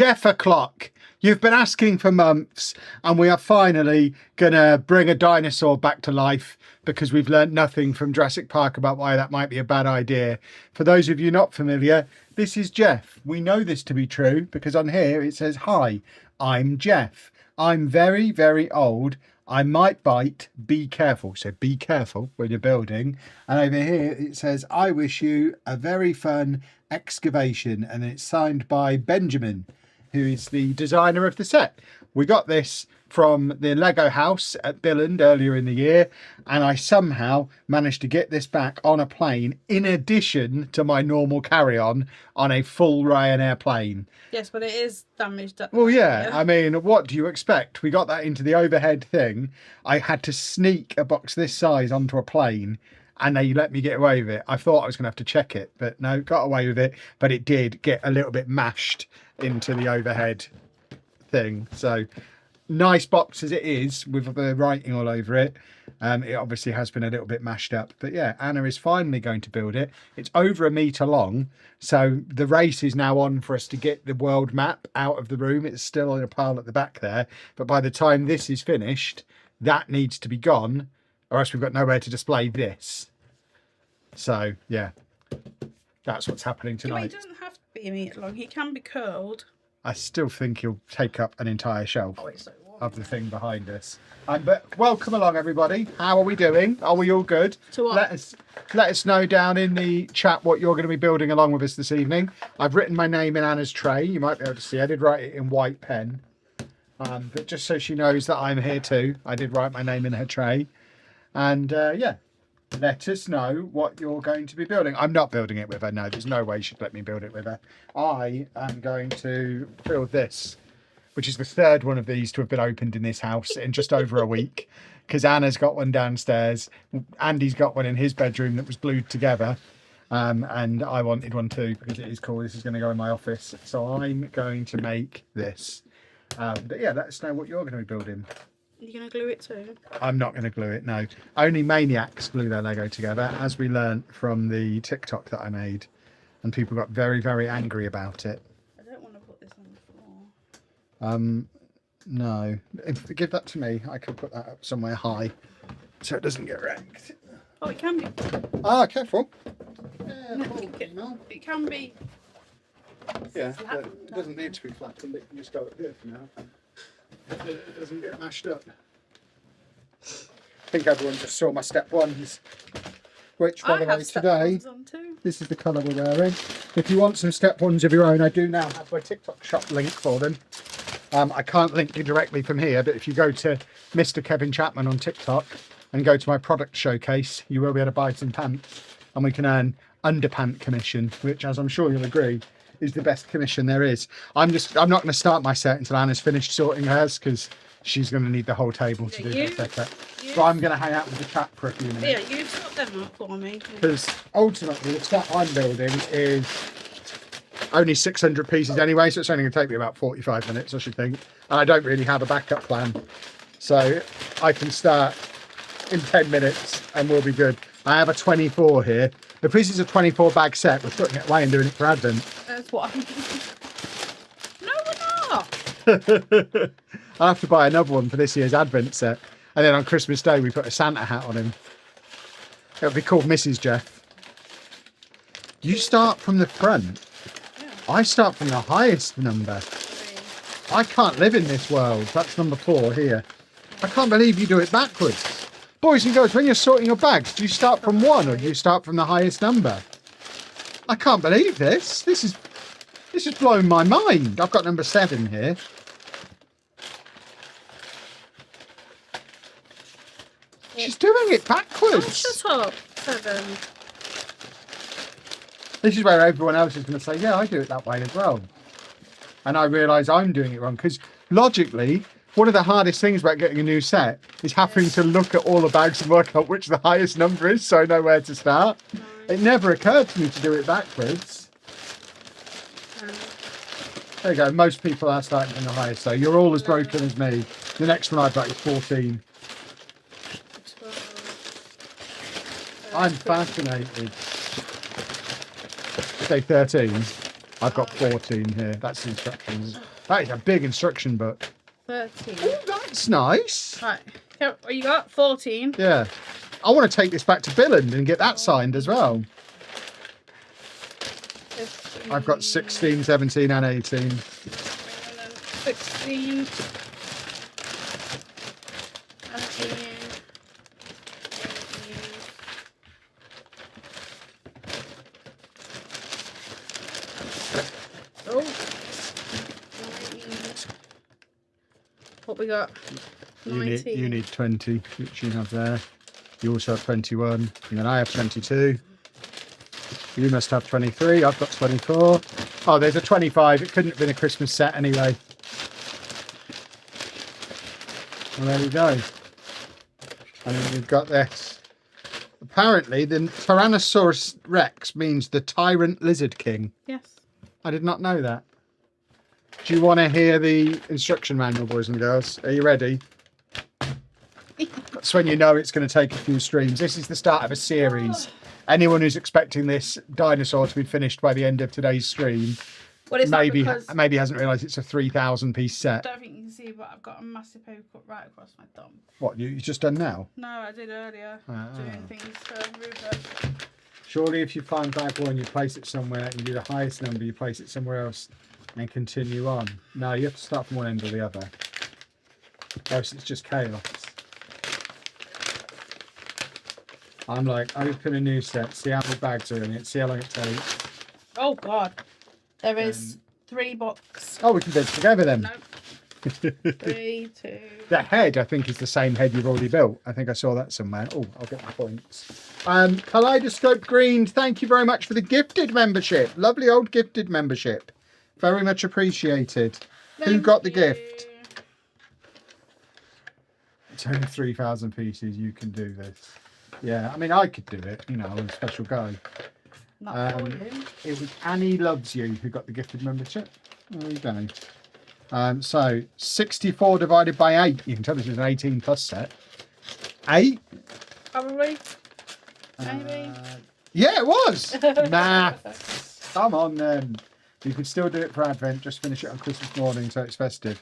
Jeff o'clock. You've been asking for months, and we are finally going to bring a dinosaur back to life because we've learnt nothing from Jurassic Park about why that might be a bad idea. For those of you not familiar, this is Jeff. We know this to be true because on here it says, "Hi, I'm Jeff. I'm very, very old. I might bite. Be careful." So be careful when you're building. And over here it says, "I wish you a very fun excavation." And it's signed by Benjamin, who is the designer of the set. We got this from the Lego house at Billund earlier in the year, and I somehow managed to get this back on a plane in addition to my normal carry-on on a full Ryanair plane. Yes, but it is damaged. Well, yeah, I mean, what do you expect? We got that into the overhead thing. I had to sneak a box this size onto a plane, and they let me get away with it. I thought I was going to have to check it, but no, got away with it. But it did get a little bit mashed into the overhead thing. So nice box as it is with the writing all over it. It obviously has been a little bit mashed up, but yeah, Anna is finally going to build it. It's over 1 meter long, so the race is now on for us to get the world map out of the room. It's still in a pile at the back there, but by the time this is finished, that needs to be gone, or else we've got nowhere to display this. So yeah, that's what's happening tonight. It doesn't have to be 1 meter long. It can be curled. I still think he'll take up an entire shelf So of the thing behind us. But welcome along, everybody. How are we doing? Are we all good? To what? Let us know down in the chat what you're going to be building along with us this evening. I've written my name in Anna's tray. You might be able to see. I did write it in white pen, but just so she knows that I'm here too, I did write my name in her tray. And yeah, let us know what you're going to be building. I'm not building it with her. No, there's no way she'd let me build it with her. I am going to build this, which is the third one of these to have been opened in this house in just over a week, because Anna's got one downstairs, Andy's got one in his bedroom that was glued together, and I wanted one too because it is cool. This is going to go in my office, so I'm going to make this. But yeah, let us know what you're going to be building. You're going to glue it too? I'm not going to glue it, no. Only maniacs glue their Lego together, as we learnt from the TikTok that I made, and people got very, very angry about it. I don't want to put this on the floor. No. Give that to me. I could put that up somewhere high so it doesn't get wrecked. Oh, it can be. Ah, careful. No, it can be. Yeah, flat. it doesn't need to be flat. It can just go up here for now. It doesn't get mashed up. I think everyone just saw my step ones. Which, by the way, today, this is the colour we're wearing. If you want some step ones of your own, I do now have my TikTok shop link for them. I can't link you directly from here, but if you go to Mr. Kevin Chapman on TikTok and go to my product showcase, you will be able to buy some pants, and we can earn underpant commission, which, as I'm sure you'll agree, is the best commission there is. I'm not going to start my set until Anna's finished sorting hers, because she's going to need the whole table to do that setup. So I'm going to hang out with the chat for a few minutes. Yeah, you sort them up for me. Because ultimately the set I'm building is only 600 pieces anyway, so it's only going to take me about 45 minutes, I should think. And I don't really have a backup plan. So I can start in 10 minutes and we'll be good. I have a 24 here. If this is a 24 bag set, we're putting it away and doing it for Advent. That's what I'm No, we're not. I'll have to buy another one for this year's Advent set. And then on Christmas Day, we put a Santa hat on him. It'll be called Mrs. Jeff. You start from the front. Yeah. I start from the highest number. I can't live in this world. That's number 4 here. I can't believe you do it backwards. Boys and girls, when you're sorting your bags, do you start from 1 or do you start from the highest number? I can't believe this. This is blowing my mind. I've got number 7 here. She's doing it backwards. Oh, shut up. 7. This is where everyone else is going to say, yeah, I do it that way as well. And I realise I'm doing it wrong, because logically, one of the hardest things about getting a new set is having to look at all the bags and work out which the highest number is so I know where to start. No. It never occurred to me to do it backwards. There you go. Most people are starting from the highest, so you're all as broken as me. The next one I've got is 14. I'm fascinated. Say 13. I've got 14 here. That's the instructions. That is a big instruction book. 13. Oh, that's nice. Right. So, what you got? 14. Yeah. I want to take this back to Billund and get that signed as well. 15, I've got 16, 17 and 18. and then 16. 17. 18. Oh. 19. What we got? 19. You need 20, which you have there. You also have 21, and then I have 22. You must have 23. I've got 24. Oh, there's a 25. It couldn't have been a Christmas set anyway. Well, there we go. And then you've got this. Apparently, the Tyrannosaurus Rex means the Tyrant Lizard King. Yes. I did not know that. Do you want to hear the instruction manual, boys and girls? Are you ready? That's when you know it's going to take a few streams. This is the start of a series. Anyone who's expecting this dinosaur to be finished by the end of today's stream Well, it's maybe because hasn't realised it's a 3,000 piece I set. don't think you can see, but I've got a massive paper cut right across my thumb. What, you've just done now? No, I did earlier. Ah. Doing things for Rupert. Surely if you find bag one, you place it somewhere, and you do the highest number, you place it somewhere else and continue on. No, you have to start from one end or the other. Else it's just chaos. I'm like, open a new set, see how many bags are in it, see how long it takes. Oh God, there is 3 books. Oh, we can do it together then. No. 3, 2. The head, I think, is the same head you've already built. I think I saw that somewhere. Oh, I'll get my points. Kaleidoscope Green, thank you very much for the gifted membership. Lovely old gifted membership. Very much appreciated. Who got the gift? It's only 3,000 pieces. You can do this. Yeah, I mean, I could do it. You know, I'm a special guy. Not for you. It was Annie Loves You who got the gifted membership. There you go. So 64 divided by 8. You can tell this is an 18 plus set. 8? Probably. Maybe. Yeah, it was. Maths. Come on then. You could still do it for Advent. Just finish it on Christmas morning so it's festive.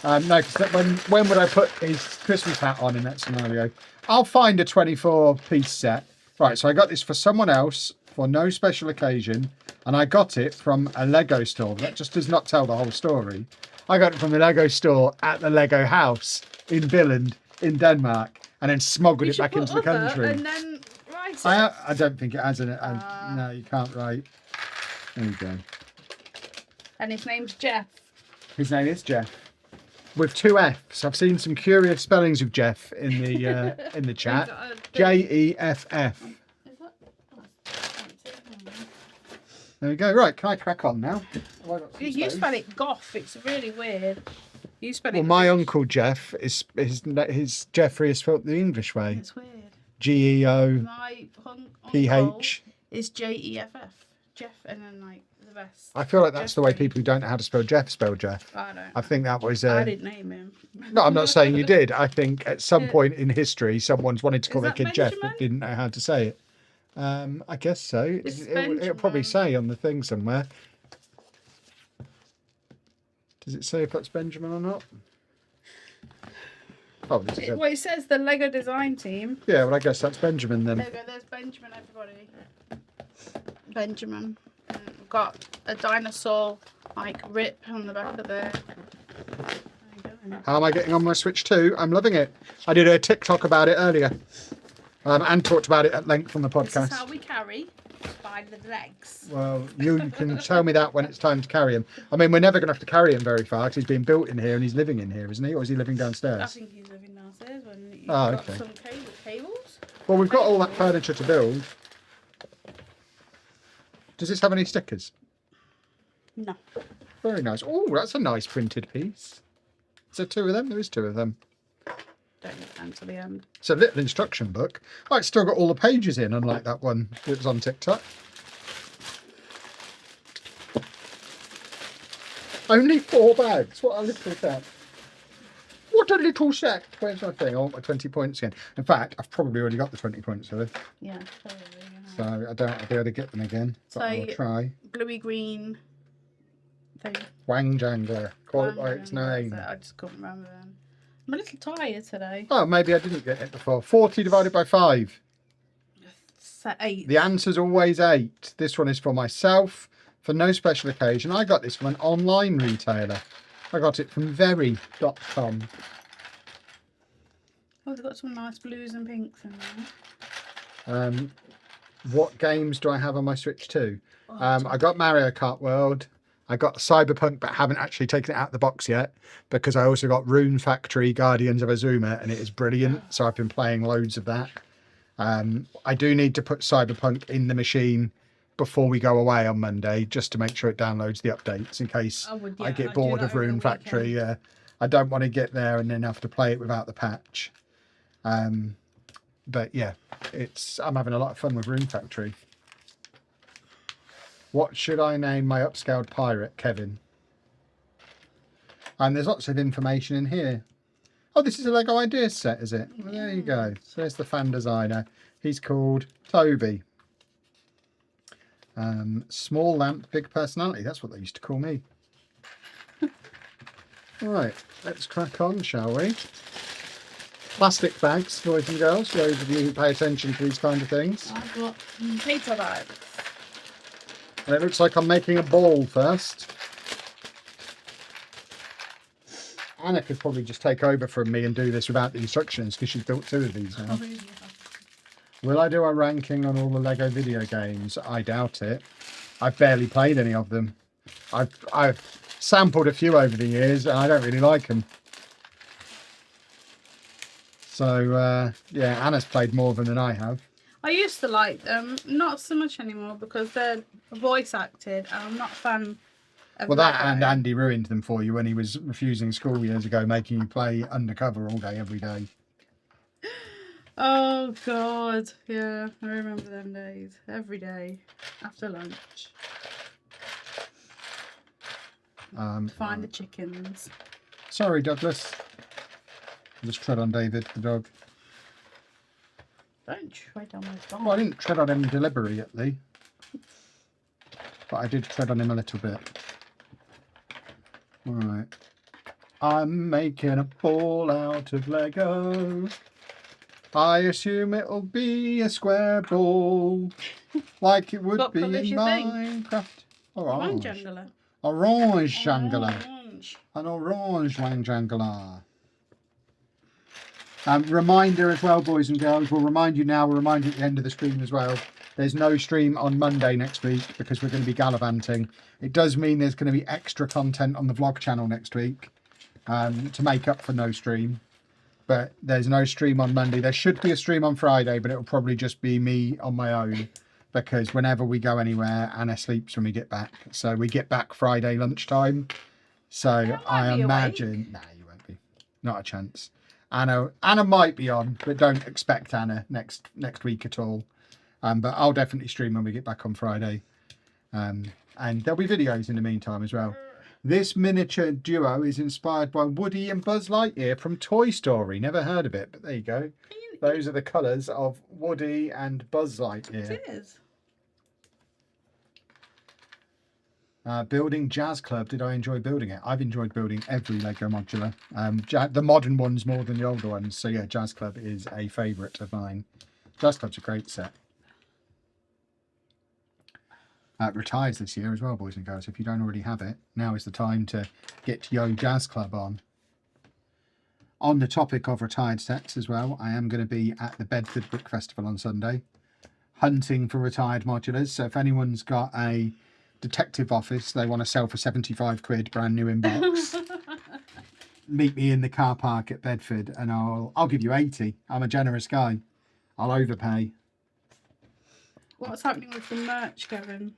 No, because when would I put his Christmas hat on in that scenario? I'll find a 24 piece set. Right, so I got this for someone else for no special occasion, and I got it from a Lego store. That just does not tell the whole story. I got it from the Lego store at the Lego house in Billund in Denmark, and then smuggled it back into the country. And then write it. I don't think it has in it. No, you can't write. There you go. And his name's Jeff. His name is Jeff, with 2 F's. I've seen some curious spellings of Jeff in the chat. Jeff. Is that? There we go. Right, can I crack on now? You spell it Goff. It's really weird. You spell it. Well, my uncle Jeff is his Jeffrey is spelled the English way. It's weird. GEO My uncle PH. is JEFF. Jeff, and then like the rest. I feel like that's the way Jeffrey. people who don't know how to spell Jeff. I don't. I think that was. I didn't name him. No, I'm not saying you did. I think at some point in history, someone's wanted to call their that kid Jeff Benjamin? but didn't know how to say it. I guess so. It's It'll probably Benjamin. say on the thing somewhere. Does it say if that's Benjamin or not? Oh, this is Well, it says the Lego design team. yeah, well, I guess that's Benjamin then. There you go. There's Benjamin, everybody. Benjamin. We've got a dinosaur like rip on the back of there. There you go. How am I getting on my Switch 2? I'm loving it. I did a TikTok about it earlier. And talked about it at length on the This is podcast. how we carry by the legs. Well, you can tell me that when it's time to carry him. I mean, we're never going to have to carry him very far because he's being built in here and he's living in here, isn't he? Or is he living I downstairs? think he's living downstairs when you've Oh, got okay. some cables. Well, we've got all that furniture to build. Does this have any stickers? No. Very nice. Oh, that's a nice printed piece. Is there 2 of them? There is 2 of them. Don't get down to the end. It's a little instruction book. Oh, it's still got all the pages in, unlike that one that was on TikTok. Only 4 bags. What a little set. What a little set. Where's my thing? I want my 20 points again. In fact, I've probably already got the 20 points for this. Yeah, probably. Yeah. So I don't know if I'll be able to get them again. But So I'll try. Bluey green something. Wang Jangler. Call it by its That's name. it. I just couldn't remember them. I'm a little tired today. Oh, maybe I didn't get it before. 40 divided by 5. Set 8. The answer's always 8. This one is for myself, for no special occasion. I got this from an online retailer. I got it from very.com. Oh, they've got some nice blues and pinks in there. What games do I have on my Switch 2? Oh, I got Mario Kart World. I got Cyberpunk, but haven't actually taken it out of the box yet because I also got Rune Factory Guardians of Azuma, and it is brilliant. So I've been playing loads of that. I do need to put Cyberpunk in the machine before we go away on Monday, just to make sure it downloads the updates in case I get bored of Rune Factory. I don't want to get there and then have to play it without the patch. But yeah, I'm having a lot of fun with Rune Factory. What should I name my upscaled pirate, Kevin? And there's lots of information in here. Oh, this is a Lego Ideas set, is it? Well, there you go. So there's the fan designer. He's called Toby. Small lamp, big personality. That's what they used to call me. Right, let's crack on, shall we? Plastic bags, boys and girls, for those of you who pay attention to these kind of things. I've got pizza bags. And it looks like I'm making a ball first. Anna could probably just take over from me and do this without the instructions because she's built 2 of these now. Will I do a ranking on all the Lego video games? I doubt it. I've barely played any of them. I've sampled a few over the years and I don't really like them. So, yeah, Anna's played more of them than I have. I used to like them, not so much anymore because they're voice acted and I'm not a fan of Well, that Lego. and Andy ruined them for you when he was refusing school years ago, making you play undercover all day, every day. Oh, God. Yeah, I remember them days. Every day after lunch. Find the chickens. Sorry, Douglas. I just tread on David, the dog. Don't tread on my dog. Well, I didn't tread on him deliberately, but I did tread on him a little bit. All right. I'm making a ball out of Lego. I assume it'll be a square ball, like it would What be in colours you think? Minecraft. Orange Orange. jungler. Orange jungler. Orange. An orange wang jungler. Reminder as well, boys and girls, we'll remind you now, we'll remind you at the end of the stream as well. There's no stream on Monday next week because we're going to be gallivanting. It does mean there's going to be extra content on the vlog channel next week to make up for no stream. But there's no stream on Monday. There should be a stream on Friday, but it'll probably just be me on my own because whenever we go anywhere, Anna sleeps when we get back. So we get back Friday lunchtime. So I imagine... Nah, you won't be. Not a chance. Anna might be on, but don't expect Anna next week at all. But I'll definitely stream when we get back on Friday. And there'll be videos in the meantime as well. This miniature duo is inspired by Woody and Buzz Lightyear from Toy Story. Never heard of it, but there you go. Those are the colours of Woody and Buzz Lightyear. It is. Building Jazz Club. Did I enjoy building it? I've enjoyed building every Lego modular. The modern ones more than the older ones. So yeah, Jazz Club is a favourite of mine. Jazz Club's a great set. Retires this year as well, boys and girls. If you don't already have it, now is the time to get Yo Jazz Club on. On the topic of retired sets as well, I am going to be at the Bedford Book Festival on Sunday, hunting for retired modulars. So if anyone's got a detective office they want to sell for 75 quid, brand new in box, meet me in the car park at Bedford and I'll give you 80. I'm a generous guy. I'll overpay. What's happening with the merch, Kevin?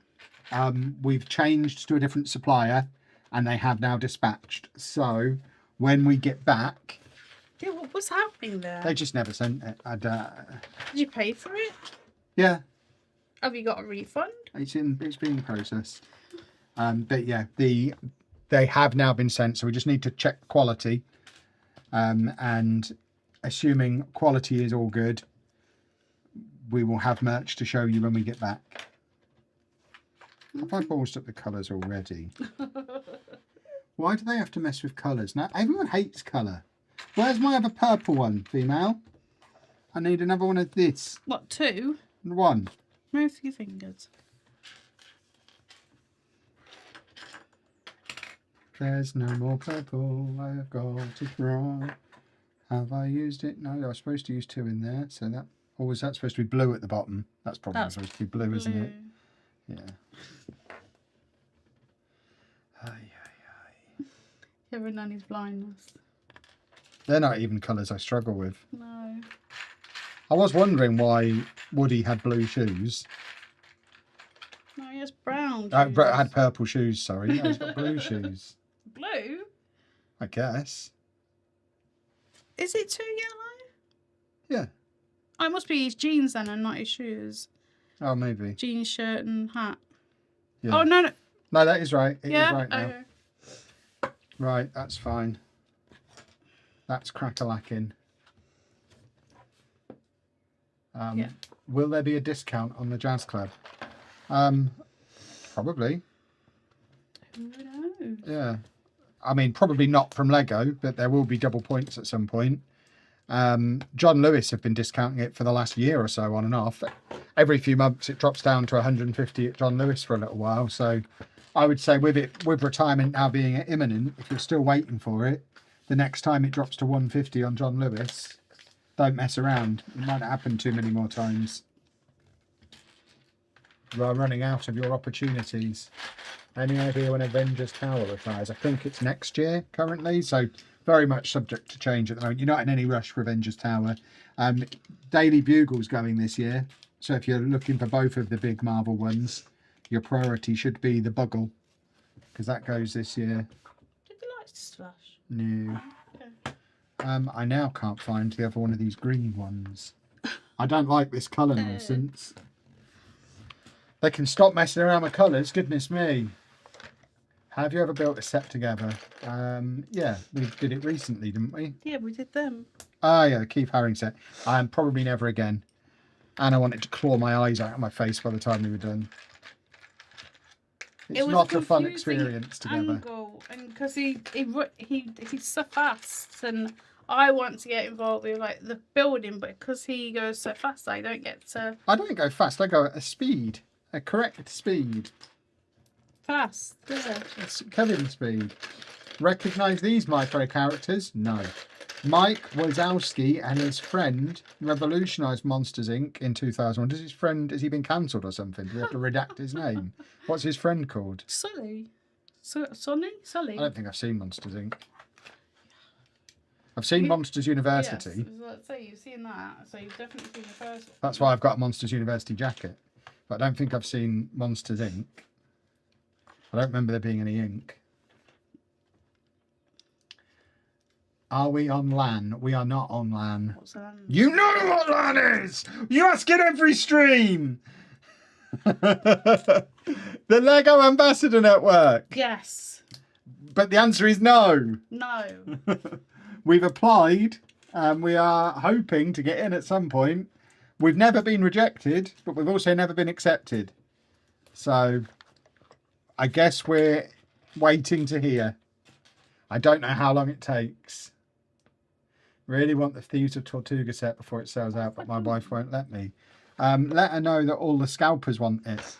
We've changed to a different supplier and they have now dispatched. So when we get back... Yeah, what was happening there? They just never sent it. Did you pay for it? Yeah. Have you got a refund? It's being processed. But yeah, they have now been sent. So we just need to check quality. And assuming quality is all good, we will have merch to show you when we get back. Have I ballsed up the colours already? Why do they have to mess with colours? Now, everyone hates colour. Where's my other purple one, female? I need another one of this. What, 2? One. Move your fingers. There's no more purple, I've got it wrong. Have I used it? No, I was supposed to use 2 in there. So that, or was that supposed to be blue at the bottom? That's probably supposed to be blue, isn't it? Yeah. Aye, aye, aye. Kevin Nanny's blindness. They're not even colours I struggle with. No. I was wondering why Woody had blue shoes. No, he has brown. Had purple shoes, sorry. No, he's got blue shoes. Blue? I guess. Is it too yellow? Yeah. Oh, it must be his jeans then and not his shoes. Oh, maybe. Jeans, shirt and hat. Yeah. Oh, no. No, that is right. It is Yeah? right now. Okay. Right, that's fine. That's crack-a-lacking. Yeah. Will there be a discount on the Jazz Club? Probably. Who knows? Yeah. I mean, probably not from Lego, but there will be double points at some point. John Lewis have been discounting it for the last year or so, on and off. Every few months it drops down to 150 at John Lewis for a little while. So I would say with retirement now being imminent, if you're still waiting for it, the next time it drops to 150 on John Lewis, don't mess around. It might not happen too many more times. You are running out of your opportunities. Any idea when Avengers Tower retires? I think it's next year currently, so very much subject to change at the moment. You're not in any rush for Avengers Tower. Daily Bugle's going this year, so if you're looking for both of the big Marvel ones, your priority should be the Bugle, because that goes this year. Did the lights flash? No. Okay. I now can't find the other one of these green ones. I don't like this colour nonsense. They can stop messing around with colours, goodness me. Have you ever built a set together? Yeah, we did it recently, didn't we? Yeah, we did them. Ah, yeah, the Keith Haring set. Probably never again. And I wanted to claw my eyes out of my face by the time we were done. It's not a fun experience together. Angle, and because he's so fast, and I want to get involved with like the building, but because he goes so fast, I don't get to. I don't go fast. I go at a speed, a correct speed. Fast, yeah. It's Kevin's speed. Recognise these micro characters? No. Mike Wazowski and his friend revolutionised Monsters Inc. in 2001. Has he been cancelled or something? Do we have to redact his name? What's his friend called? Sully. I Sully. don't think I've seen Monsters Inc. I've seen Monsters University. Yes, let's say you've seen that, so you've definitely seen the first one. That's why I've got a Monsters University jacket. But I don't think I've seen Monsters Inc. I don't remember there being any ink. Are we on LAN? We are not on LAN. What's that? You know what LAN is! You ask it every stream! The Lego Ambassador Network! Yes. But the answer is no. No. We've applied and we are hoping to get in at some point. We've never been rejected, but we've also never been accepted. So I guess we're waiting to hear. I don't know how long it takes. Really want the Thieves of Tortuga set before it sells out, but my wife won't let me. Let her know that all the scalpers want it.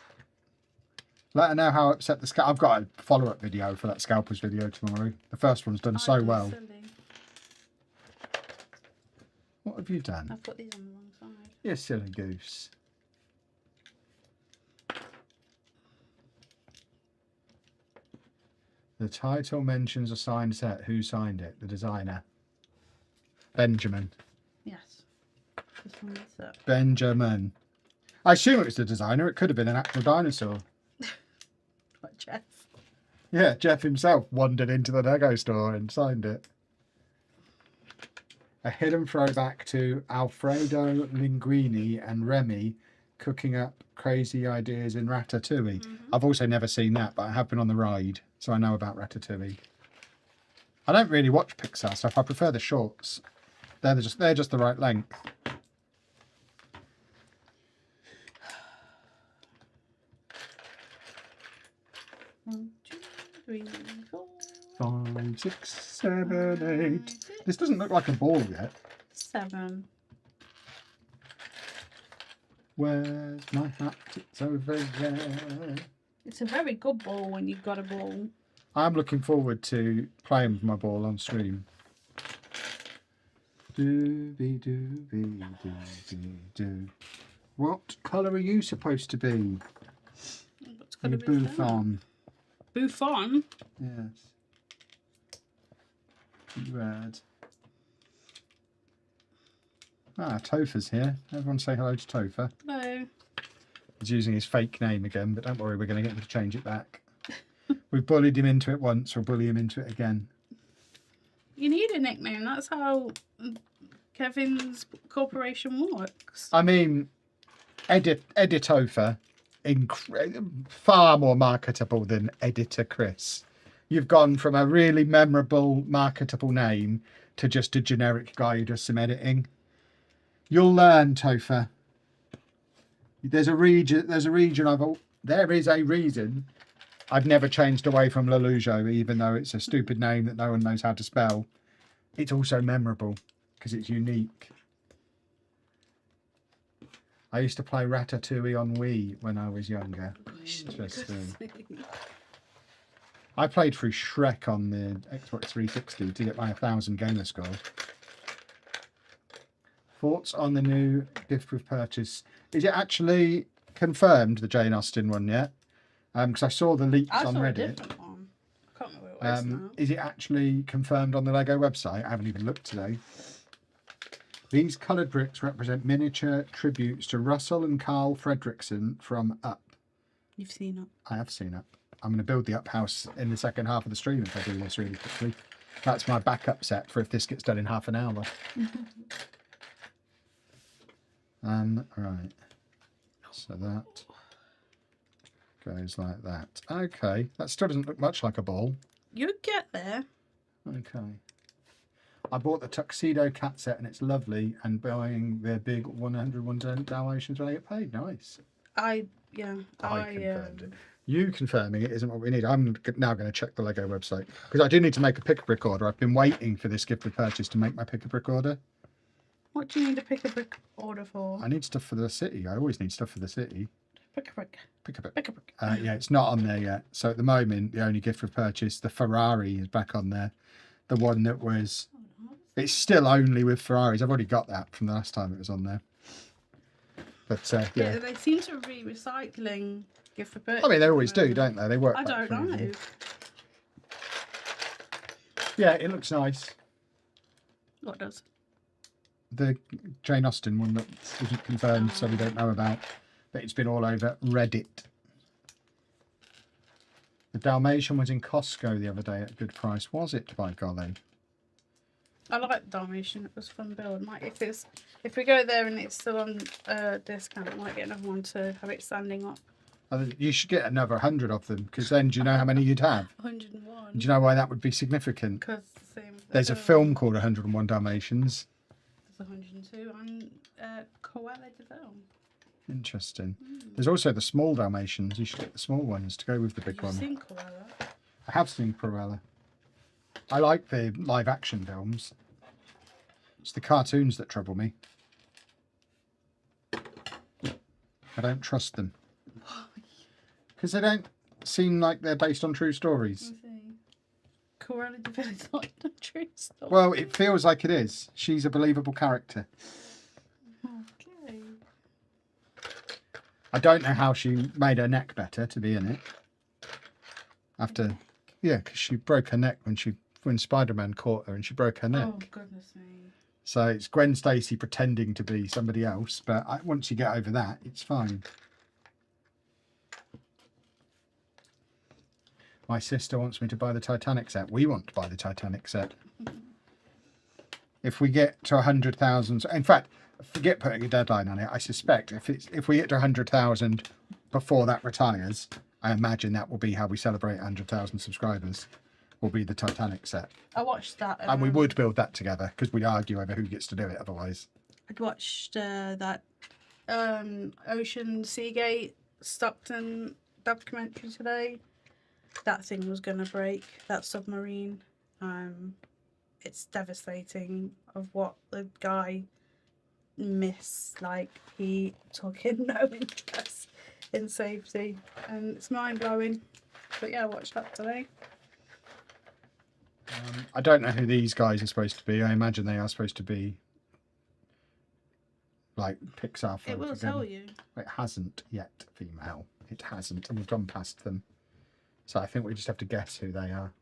Let her know how upset the scalp. I've got a follow-up video for that scalpers video tomorrow. The first one's done so well. Silly. What have you done? I've put these on the wrong side. You silly goose. The title mentions a signed set. Who signed it? The designer. Benjamin. Yes. This one is that. Benjamin. I assume it was the designer. It could have been an actual dinosaur. Like Jeff. Yeah, Jeff himself wandered into the Lego store and signed it. A hidden throwback to Alfredo Linguini and Remy cooking up crazy ideas in Ratatouille. Mm-hmm. I've also never seen that, but I have been on the ride, so I know about Ratatouille. I don't really watch Pixar stuff. I prefer the shorts. They're just the right length. 6, 7, 8. This doesn't look like a ball yet. 7. Where's my hat? It's over there. It's a very good ball when you've got a ball. I'm looking forward to playing with my ball on stream. Doobie doobie doobie doo. What colour are you supposed to be? What's You going to be Buffon. Buffon? Yes. Red. Ah, Topher's here. Everyone say hello to Topher. Hello. He's using his fake name again, but don't worry, we're going to get him to change it back. We've bullied him into it once, we'll bully him into it again. You need a nickname. That's how Kevin's corporation works. I mean, Editofer, far more marketable than Editor Chris. You've gone from a really memorable, marketable name to just a generic guy who does some editing. You'll learn, Topher. There is a reason I've never changed away from Lelujo, even though it's a stupid name that no one knows how to spell. It's also memorable because it's unique. I used to play Ratatouille on Wii when I was younger. Interesting. I played through Shrek on the Xbox 360 to get my 1,000 gamer score. Thoughts on the new gift with purchase? Is it actually confirmed, the Jane Austen one, yet? Because I saw the leaks on Reddit. A different one. I can't remember what it was now. Is it actually confirmed on the Lego website? I haven't even looked today. These coloured bricks represent miniature tributes to Russell and Carl Fredrickson from Up. You've seen it. I have seen Up. I'm going to build the Up house in the second half of the stream if I do this really quickly. That's my backup set for if this gets done in half an hour. Right. So that goes like that. Okay. That still doesn't look much like a ball. You'll get there. Okay. I bought the Tuxedo cat set and it's lovely, and buying their big 101 Dalmatians when I get paid. Nice. I confirmed it. You confirming it isn't what we need. I'm now going to check the Lego website because I do need to make a pick-a-brick order. I've been waiting for this gift with purchase to make my pick-a-brick order. What do you need a pick-a-brick order for? I need stuff for the city. I always need stuff for the city. Pick-a-brick. Pick-a-brick. Pick-a-brick. Yeah, it's not on there yet. So at the moment, the only gift with purchase, the Ferrari, is back on there. The one that was... It's still only with Ferraris. I've already got that from the last time it was on there. But yeah. They seem to be recycling gift for purchase. I mean, they always do, don't they? They work. I don't know. Yeah, it looks nice. What does? The Jane Austen one that wasn't confirmed, so we don't know about. But it's been all over Reddit. The Dalmatian was in Costco the other day at a good price. Was it, by golly? I like the Dalmatian. It was fun build. If we go there and it's still on discount, I might get another one to have it standing up. You should get another 100 of them, because then do you know how many you'd have? 101. Do you know why that would be significant? Because there's a film called 101 Dalmatians. There's 102 and Koala de film. Interesting. There's also the small Dalmatians. You should get the small ones to go with the big one. You've seen Koala? I have seen Cruella. I like the live action films. It's the cartoons that trouble me. I don't trust them. Because they don't seem like they're based on true stories. Cruella de Vil is not a true story. Well, it feels like it is. She's a believable character. Okay. I don't know how she made her neck better to be in it. After, yeah, because she broke her neck when Spider-Man caught her and she broke her neck. Oh, goodness me. So it's Gwen Stacy pretending to be somebody else, but once you get over that, it's fine. My sister wants me to buy the Titanic set. We want to buy the Titanic set. If we get to 100,000, in fact, forget putting a deadline on it. I suspect if we get to 100,000 before that retires, I imagine that will be how we celebrate 100,000 subscribers. Will be the Titanic set. I watched that. And we would build that together because we'd argue over who gets to do it otherwise. I'd watched that Ocean Seagate Stockton documentary today. That thing was going to break, that submarine. It's devastating of what the guy missed. Like, he took in no interest in safety, and it's mind blowing. But yeah, I watched that today. I don't know who these guys are supposed to be. I imagine they are supposed to be like Pixar folk. It will again. tell you. It hasn't yet, female. It hasn't, and we've gone past them. So I think we just have to guess who they are.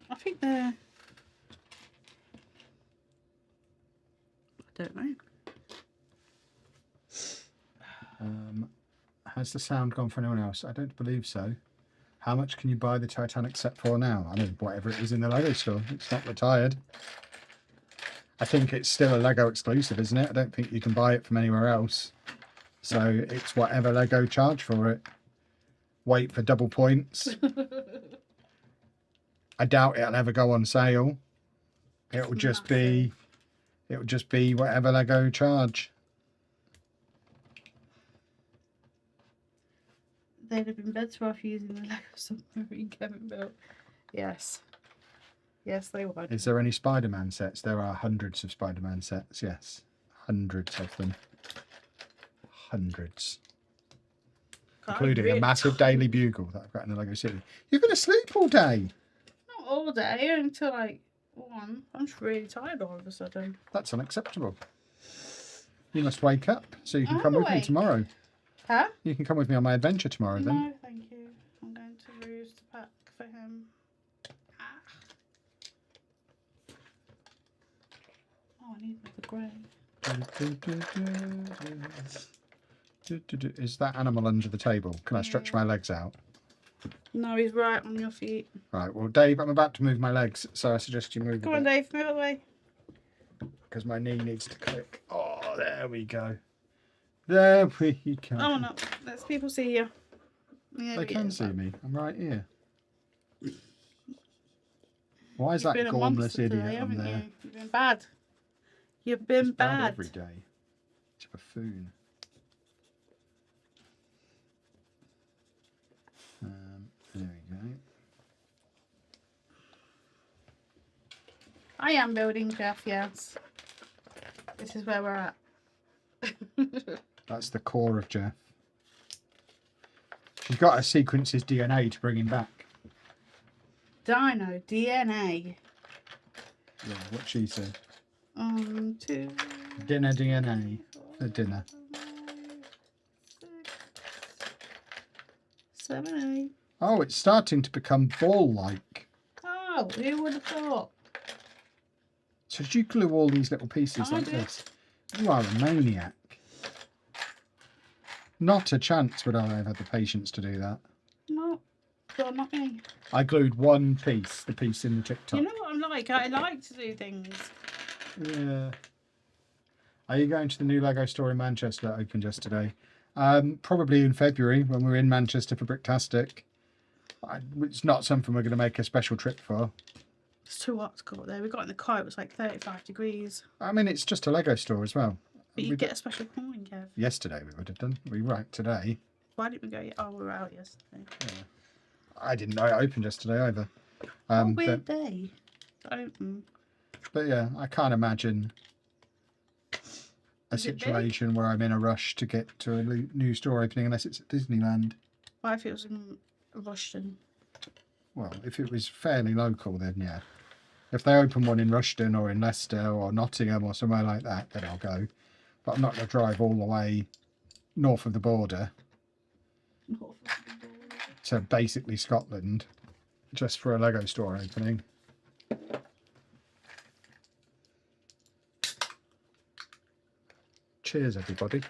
I think they're... I don't know. Has the sound gone for anyone else? I don't believe so. How much can you buy the Titanic set for now? I mean, whatever it is in the Lego store. It's not retired. I think it's still a Lego exclusive, isn't it? I don't think you can buy it from anywhere else. So it's whatever Lego charge for it. Wait for double points. I doubt it'll ever go on sale. It'll just be whatever Lego charge. They'd have been better off using the Lego submarine Kevin built. Yes. Yes, they would. Is there any Spider-Man sets? There are hundreds of Spider-Man sets, yes. Hundreds of them. Hundreds. Including a massive daily bugle that I've got in the Lego City. You've been asleep all day. Not all day, until like 1. I'm just really tired all of a sudden. That's unacceptable. You must wake up so you can come with me tomorrow. Huh? You can come with me on my adventure tomorrow then. No, thank you. I'm going to use the pack for him. Oh, I need another grey. Is that animal under the table? Can I stretch my legs out? No, he's right on your feet. Right, well, Dave, I'm about to move my legs, so I suggest you move. Come on, Dave, move away. Because my knee needs to click. Oh, there we go. There we go. Oh, no. Let's people see you. Yeah, they can see me. I'm right here. Why is that gormless idiot today, on there? You've been bad. You've been bad. Every day. It's a buffoon. There we go. I am building, Jeff, yes. This is where we're at. That's the core of Jeff. She's got to sequence his DNA to bring him back. Dino DNA. Yeah, what she said. 2. Dinner DNA. A dinner. 7, 8. Oh, it's starting to become ball-like. Oh, who would have thought? So did you glue all these little pieces like this? You are a maniac. Not a chance would I have had the patience to do that. No, well, not me. I glued one piece, the piece in the TikTok. You know what I'm like? I like to do things. Yeah. Are you going to the new Lego store in Manchester that opened yesterday? Probably in February when we're in Manchester for Bricktastic. It's not something we're going to make a special trip for. It's too hot to go up there. We got in the car, it was like 35 degrees. I mean, it's just a Lego store as well. But you get a special coin, Kev. Yesterday we would have done. We were out today. Why didn't we go? Oh, we were out yesterday. Yeah. I didn't know it opened yesterday either. Weird day. Open. But yeah, I can't imagine a situation where I'm in a rush to get to a new store opening unless it's at Disneyland. What if it was in Rushden? Well, if it was fairly local, then yeah. If they open one in Rushden or in Leicester or Nottingham or somewhere like that, then I'll go. But I'm not going to drive all the way north of the border to basically Scotland just for a Lego store opening. Cheers, everybody.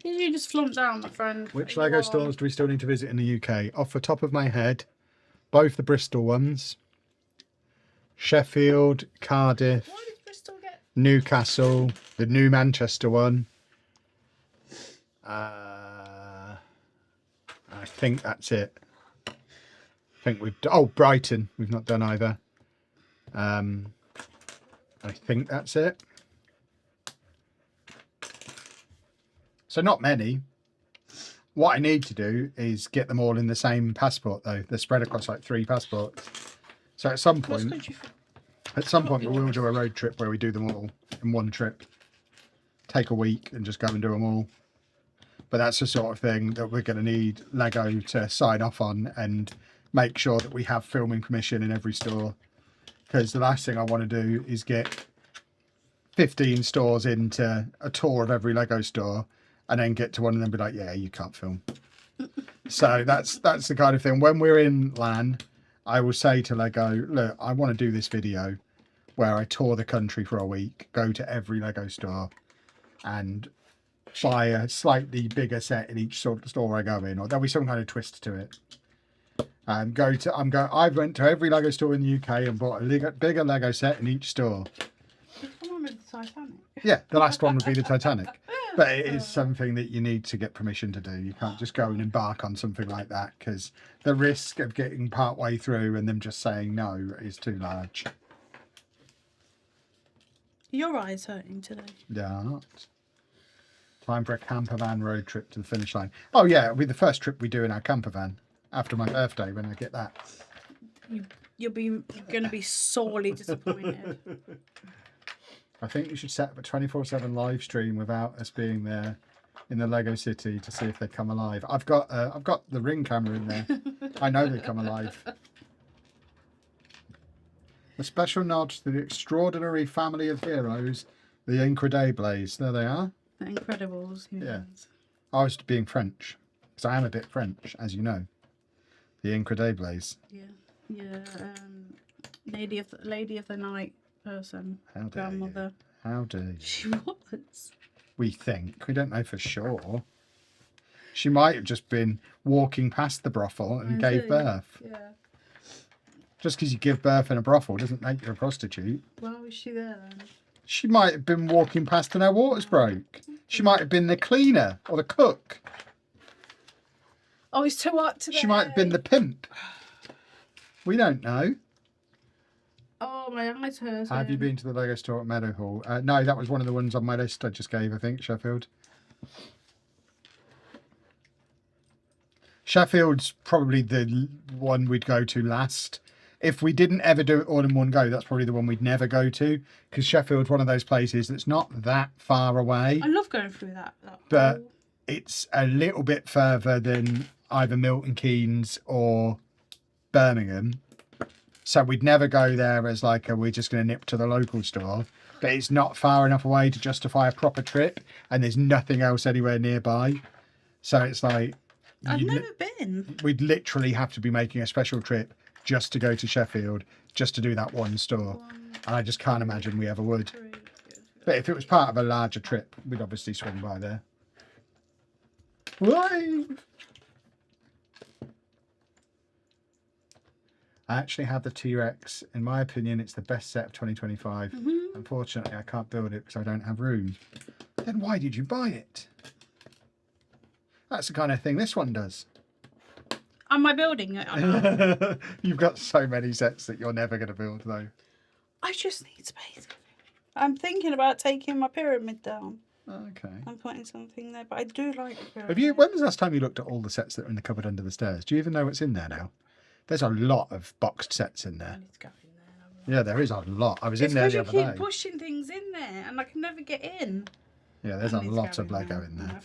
Did you just flump down, my friend? Which Lego stores do we still need to visit in the UK? Off the top of my head, both the Bristol ones. Sheffield, Cardiff, Why did Bristol get... Newcastle, the new Manchester one. I think that's it. I think we've... Oh, Brighton. We've not done either. I think that's it. So not many. What I need to do is get them all in the same passport, though. They're spread across like 3 passports. So at some point, we will do a road trip where we do them all in one trip. Take a week and just go and do them all. But that's the sort of thing that we're going to need Lego to sign off on and make sure that we have filming permission in every store. Because the last thing I want to do is get 15 stores into a tour of every Lego store and then get to one and then be like, yeah, you can't film. So that's the kind of thing. When we're in LAN, I will say to Lego, look, I want to do this video where I tour the country for a week, go to every Lego store and buy a slightly bigger set in each sort of store I go in, or there'll be some kind of twist to it. I went to every Lego store in the UK and bought a bigger Lego set in each store. The one with the Titanic. Yeah, the last one would be the Titanic. But it is something that you need to get permission to do. You can't just go and embark on something like that because the risk of getting part way through and them just saying no is too large. Your eyes hurting today. Yeah. Time for a camper van road trip to the finish line. Oh yeah, it'll be the first trip we do in our camper van after my birthday when I get that. You're going to be sorely disappointed. I think you should set up a 24/7 live stream without us being there in the Lego City to see if they come alive. I've got the Ring camera in there. I know they come alive. A special nod to the extraordinary family of heroes, the Incredibles. There they are. The Incredibles. Yeah. I was being French because I am a bit French, as you know. The Incredibles. Yeah. Yeah. Lady of the Night person. How dare grandmother. you? How dare you? She was. We think. We don't know for sure. She might have just been walking past the brothel and gave birth. Yeah. Just because you give birth in a brothel doesn't make you a prostitute. Why was she there then? She might have been walking past and her waters broke. She might have been the cleaner or the cook. Oh, it's too hot today. She might have been the pimp. We don't know. Oh, my eyes hurt. Have you been to the Lego store at Meadowhall? No, that was one of the ones on my list I just gave, I think, Sheffield. Sheffield's probably the one we'd go to last. If we didn't ever do it all in one go, that's probably the one we'd never go to. Because Sheffield's one of those places that's not that far away. I love going through that. But it's a little bit further than either Milton Keynes or Birmingham. So we'd never go there as like we're just going to nip to the local store. But it's not far enough away to justify a proper trip. And there's nothing else anywhere nearby. So it's like... I've never been. We'd literally have to be making a special trip just to go to Sheffield, just to do that one store. And I just can't imagine we ever would. But if it was part of a larger trip, we'd obviously swing by there. Wave! I actually have the T-Rex. In my opinion, it's the best set of 2025. Unfortunately, I can't build it because I don't have room. Then why did you buy it? That's the kind of thing this one does. Am I building it? You've got so many sets that you're never going to build, though. I just need space. I'm thinking about taking my pyramid down. Okay. I'm putting something there, but I do like the pyramid. Have you? When was the last time you looked at all the sets that are in the cupboard under the stairs? Do you even know what's in there now? There's a lot of boxed sets in I there. need to go in there. Yeah, there is a lot. I was in It's there because the you other keep day. pushing things in there, and I can never get in. Yeah, there's a lot of Lego in there.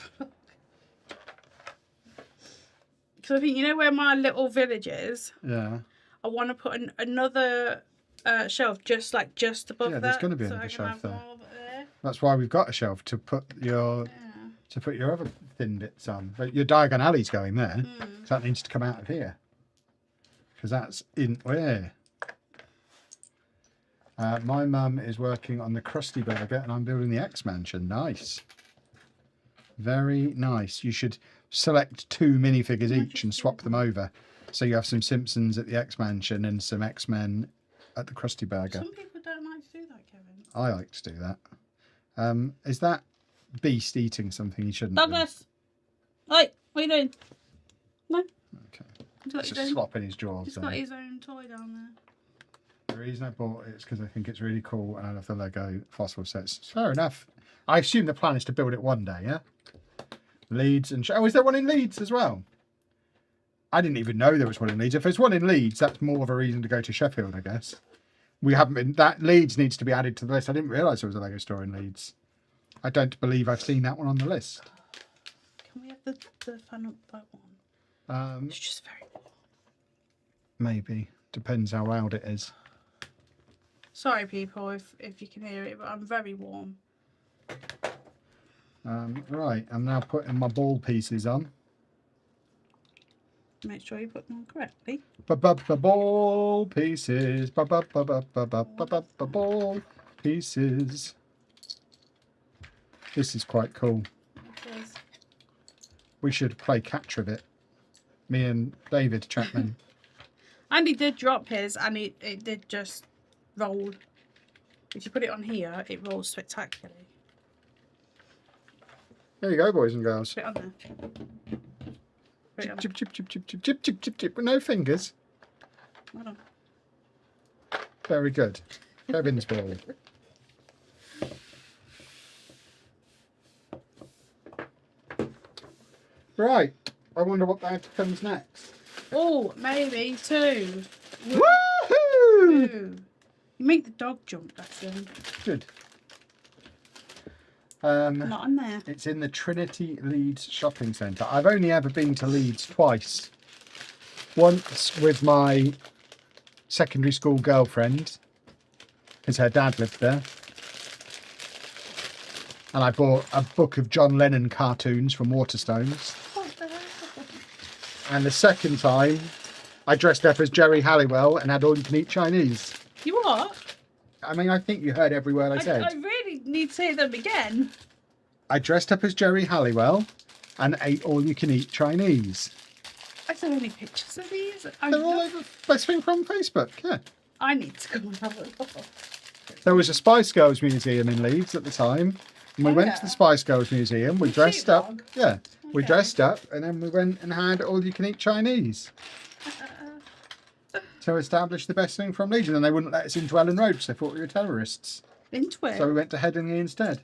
So I think, you know where my little village is? Yeah. I want to put another shelf just above that. Yeah, there's going to be so another I can shelf have there. more there. That's why we've got a shelf to put your Yeah. other thin bits on. But your Diagon Alley's going there, so that needs to come out of here. Because that's in where? My mum is working on the Krusty Burger and I'm building the X Mansion. Nice. Very nice. You should select 2 minifigures each and swap them over. So you have some Simpsons at the X Mansion and some X-Men at the Krusty Burger. Some people don't like to do that, Kevin. I like to do that. Is that beast eating something he shouldn't Douglas! Oi, what are you doing? No. do? Okay. He's got, He's his just own, slopping his jaws he's there. got his own toy down there. The reason I bought it is because I think it's really cool and I love the Lego fossil sets. Fair enough. I assume the plan is to build it one day, yeah? Leeds and... Oh, is there one in Leeds as well? I didn't even know there was one in Leeds. If there's one in Leeds, that's more of a reason to go to Sheffield, I guess. We haven't been... That Leeds needs to be added to the list. I didn't realise there was a Lego store in Leeds. I don't believe I've seen that one on the list. Can we have the fun up that one? It's just very warm. Maybe. Depends how loud it is. Sorry, people, if you can hear it, but I'm very warm. Right, I'm now putting my ball pieces on. Make sure you put them on correctly. Ball pieces. Ball pieces. This is quite cool. It is. We should play catch with it. Me and David Chapman. And he did drop his, and it did just roll. If you put it on here, it rolls spectacularly. There you go, boys and girls. Put it on there. Put it on. Chip, chip, chip, chip, chip, chip, chip, chip, chip, with no fingers. Hold on. Very good. Kevin's ball. Right. I wonder what comes next. Oh, maybe two. Woohoo! Two. You make the dog jump, that's him. Good. Not in there. It's in the Trinity Leeds Shopping Centre. I've only ever been to Leeds twice. Once with my secondary school girlfriend, because her dad lived there. And I bought a book of John Lennon cartoons from Waterstones. What the hell? And the second time, I dressed up as Jerry Halliwell and had all-you-can-eat Chinese. You what? I mean, I think you heard every word I said. I really need to say them again. I dressed up as Jerry Halliwell and ate all-you-can-eat Chinese. I saw any pictures of these. They're all over Best Thing from Facebook, yeah. I need to go and have a look. There was a Spice Girls museum in Leeds at the time. And we went to the Spice Girls museum. We dressed up. Yeah. We dressed up and then we went and had all-you-can-eat Chinese. To establish the Best Thing from Leeds. And then they wouldn't let us into Ellen Road because they thought we were terrorists. Into it? So we went to Headingley instead.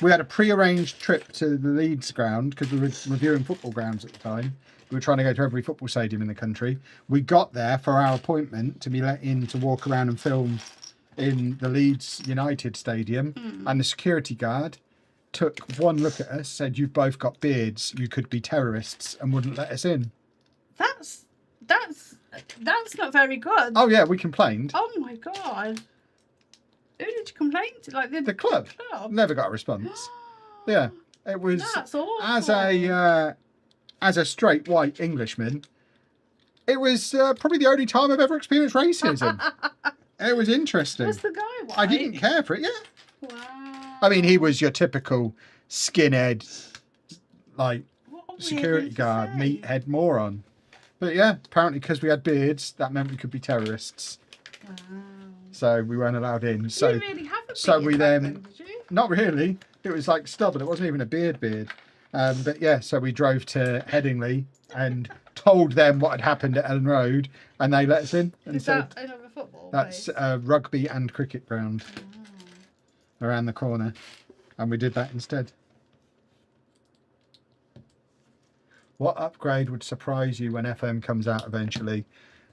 We had a pre-arranged trip to the Leeds ground because we were reviewing football grounds at the time. We were trying to go to every football stadium in the country. We got there for our appointment to be let in to walk around and film in the Leeds United Stadium. And the security guard took one look at us, said, "You've both got beards, you could be terrorists," and wouldn't let us in. That's not very good. Oh yeah, we complained. Oh my god. Who did you complain to? Like The club. Never got a response. Yeah, it was That's awful. as a straight white Englishman. It was probably the only time I've ever experienced racism. It was interesting. Was the guy white? I didn't care for it. Yeah. Wow. I mean, he was your typical skinhead, like What a weird security thing to guard, say. meathead moron. But yeah, apparently because we had beards, that meant we could be terrorists. Wow. So we weren't allowed in. You So didn't really have a so beard we back then- did you? not really. It was like stubble. It wasn't even a beard. But yeah, so we drove to Headingley and told them what had happened at Ellen Road, and they let us in and Is said that another football that's place? a rugby and cricket ground Oh. around the corner, and we did that instead. What upgrade would surprise you when FM comes out eventually?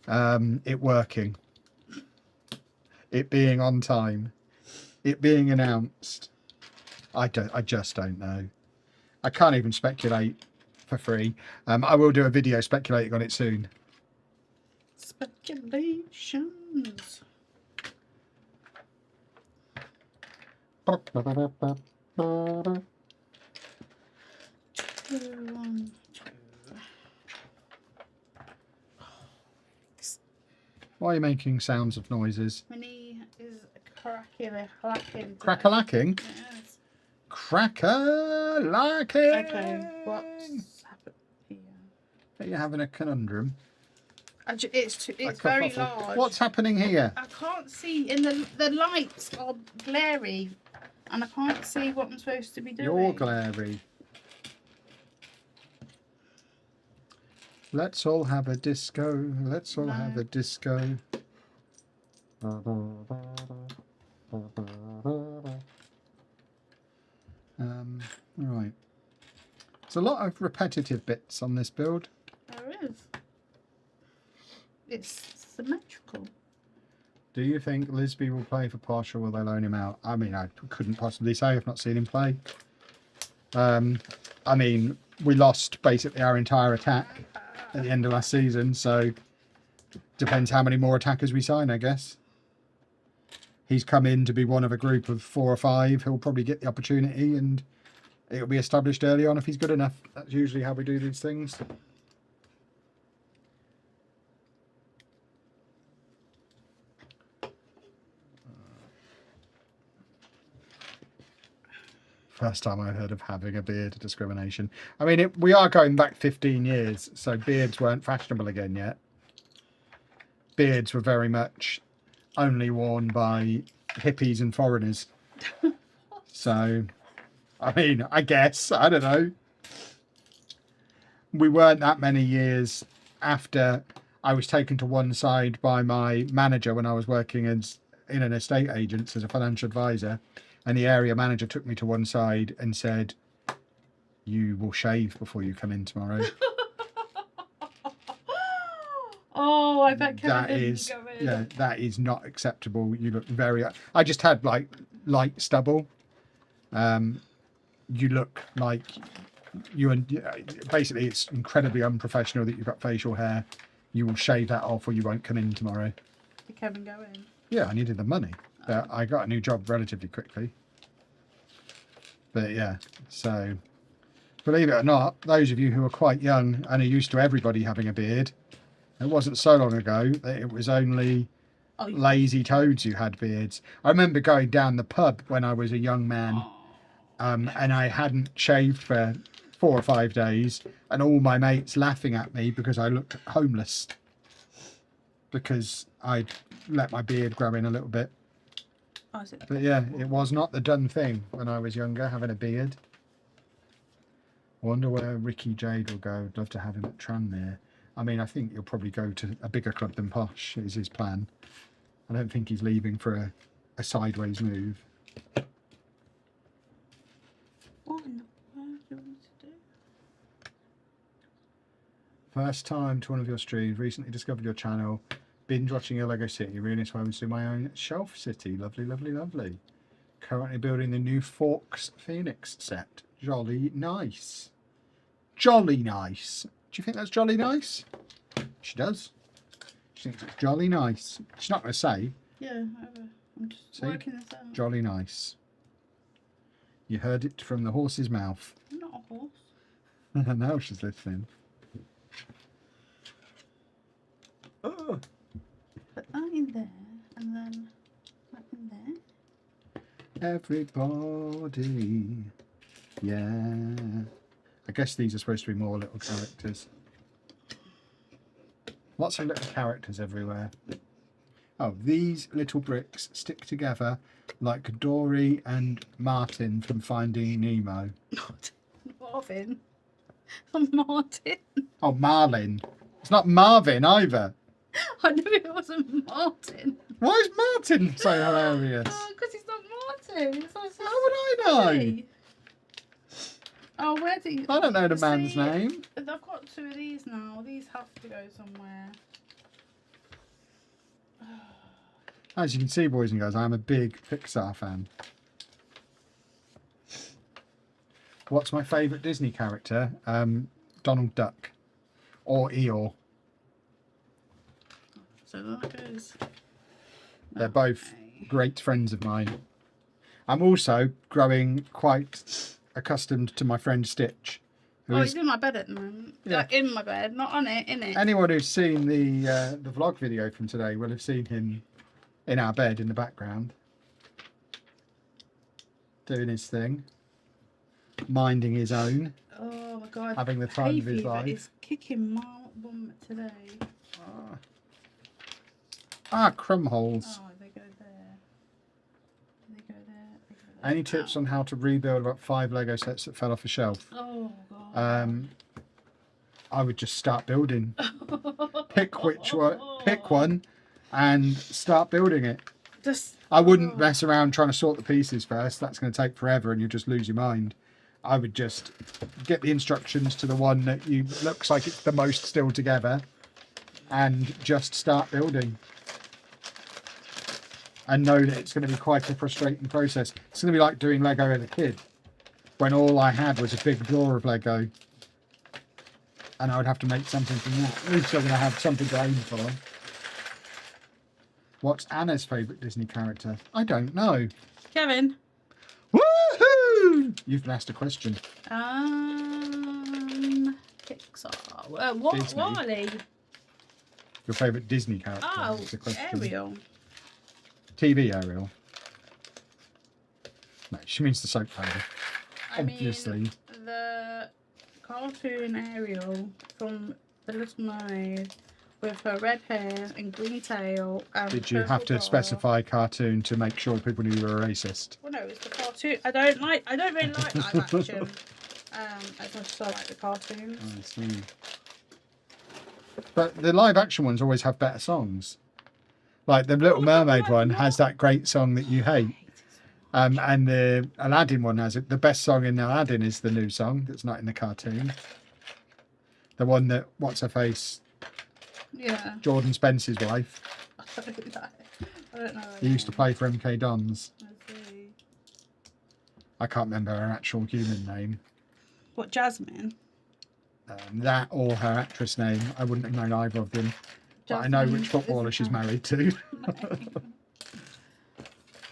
It working. It being on time. It being announced. I just don't know. I can't even speculate for free. I will do a video speculating on it soon. Speculations. 2, 1, 2. Why are you making sounds of noises? My knee is crack-a-lacking. Crack-a-lacking? Yes. Crack-a-lacking! Okay, what's happened here? Are you having a conundrum? It's A very kerfuffle? large. What's happening here? I can't see, and the lights are glary, and I can't see what I'm supposed to be doing. You're glary. Let's all have a disco. Let's all have a disco. Right. There's a lot of repetitive bits on this build. There is. It's symmetrical. Do you think Lisby will play for Posh or will they loan him out? I mean, I couldn't possibly say. I've not seen him play. I mean, we lost basically our entire attack at the end of last season, so depends how many more attackers we sign, I guess. He's come in to be one of a group of 4 or 5. He'll probably get the opportunity and it'll be established early on if he's good enough. That's usually how we do these things. First time I heard of having a beard discrimination. I mean, we are going back 15 years, so beards weren't fashionable again yet. Beards were very much only worn by hippies and foreigners. So, I mean, I guess, I don't know. We weren't that many years after I was taken to one side by my manager when I was working as in an estate agent as a financial advisor. And the area manager took me to one side and said, "You will shave before you come in tomorrow." Oh, I bet Kevin That didn't is, go in. yeah, that is not acceptable. You look very. I just had like light stubble. You look like you and basically it's incredibly unprofessional that you've got facial hair. You will shave that off, or you won't come in tomorrow. Did Kevin go in? Yeah, I needed the money. But I got a new job relatively quickly. But yeah, so believe it or not, those of you who are quite young and are used to everybody having a beard, it wasn't so long ago that it was only lazy toads who had beards. I remember going down the pub when I was a young man, and I hadn't shaved for 4 or 5 days, and all my mates laughing at me because I looked homeless because I'd let my beard grow in a little bit. Oh, is it? But yeah, it was not the done thing when I was younger, having a beard. I wonder where Ricky Jade will go. I'd love to have him at Tranmere. I mean, I think he'll probably go to a bigger club than Posh, is his plan. I don't think he's leaving for a sideways move. What in the world do you want to do? First time to one of your streams, recently discovered your channel. Binge watching your Lego City, really inspired to my own shelf city. Lovely, lovely, lovely. Currently building the new Forks Phoenix set. Jolly nice. Jolly nice. Do you think that's jolly nice? She does. She thinks it's jolly nice. She's not going to say. Yeah, I'm just working this out. Jolly nice. You heard it from the horse's mouth. I'm not a horse. Now she's listening. Oh. Put that in there, and then that in there. Everybody. Yeah. I guess these are supposed to be more little characters. Lots of little characters everywhere. Oh, these little bricks stick together like Dory and Martin from Finding Nemo. Marvin. Martin. Oh, Marlin. It's not Marvin either. I knew it wasn't Martin. Why is Martin so hilarious? Oh, because he's not Martin. It's not so How would I know? funny. Oh, where do you... I don't know the man's See, name. I've got 2 of these now. These have to go somewhere. As you can see, boys and girls, I'm a big Pixar fan. What's my favourite Disney character? Donald Duck. Or Eeyore. So that goes. They're both great friends of mine. I'm also growing quite accustomed to my friend Stitch. Who He's in my bed at the moment. Yeah. Like, in my bed, not on it, in it. Anyone who's seen the vlog video from today will have seen him in our bed in the background. Doing his thing. Minding his own. Oh my god. Having the time of his Hay fever life. is kicking my bum today. Crumb holes. Oh, they go there. They go there. They go there. Any tips on how to rebuild about 5 Lego sets that fell off a shelf? Oh god. I would just start building. Pick one and start building it. Just. I wouldn't mess around trying to sort the pieces first. That's going to take forever and you just lose your mind. I would just get the instructions to the one that you looks like it's the most still together and just start building. And know that it's going to be quite a frustrating process. It's going to be like doing Lego as a kid, when all I had was a big drawer of Lego. And I would have to make something from that. At least I'm going to have something to aim for. What's Anna's favourite Disney character? I don't know. Kevin. Woohoo! You've been asked a question. Pixar. What? Disney. Wally. Your favourite Disney character? Oh, is the question. Ariel. TV Ariel. No, she means the soap opera. I Obviously. mean, the cartoon Ariel from The Little Mermaid with her red hair and green tail. And Did you have to specify cartoon to make sure people knew you were a racist? Well, no, it's the cartoon. I don't really like live action. As much as I like the cartoons. I see. But the live action ones always have better songs. Like the Little Mermaid one has that great song that you hate. And the Aladdin one has it. The best song in Aladdin is the new song that's not in the cartoon. The one that, what's her face? Yeah. Jordan Spence's wife. I don't know. He used to play for MK Dons. I see. I can't remember her actual human name. What, Jasmine? That or her actress name. I wouldn't have known either of them. But I know which footballer she's married to.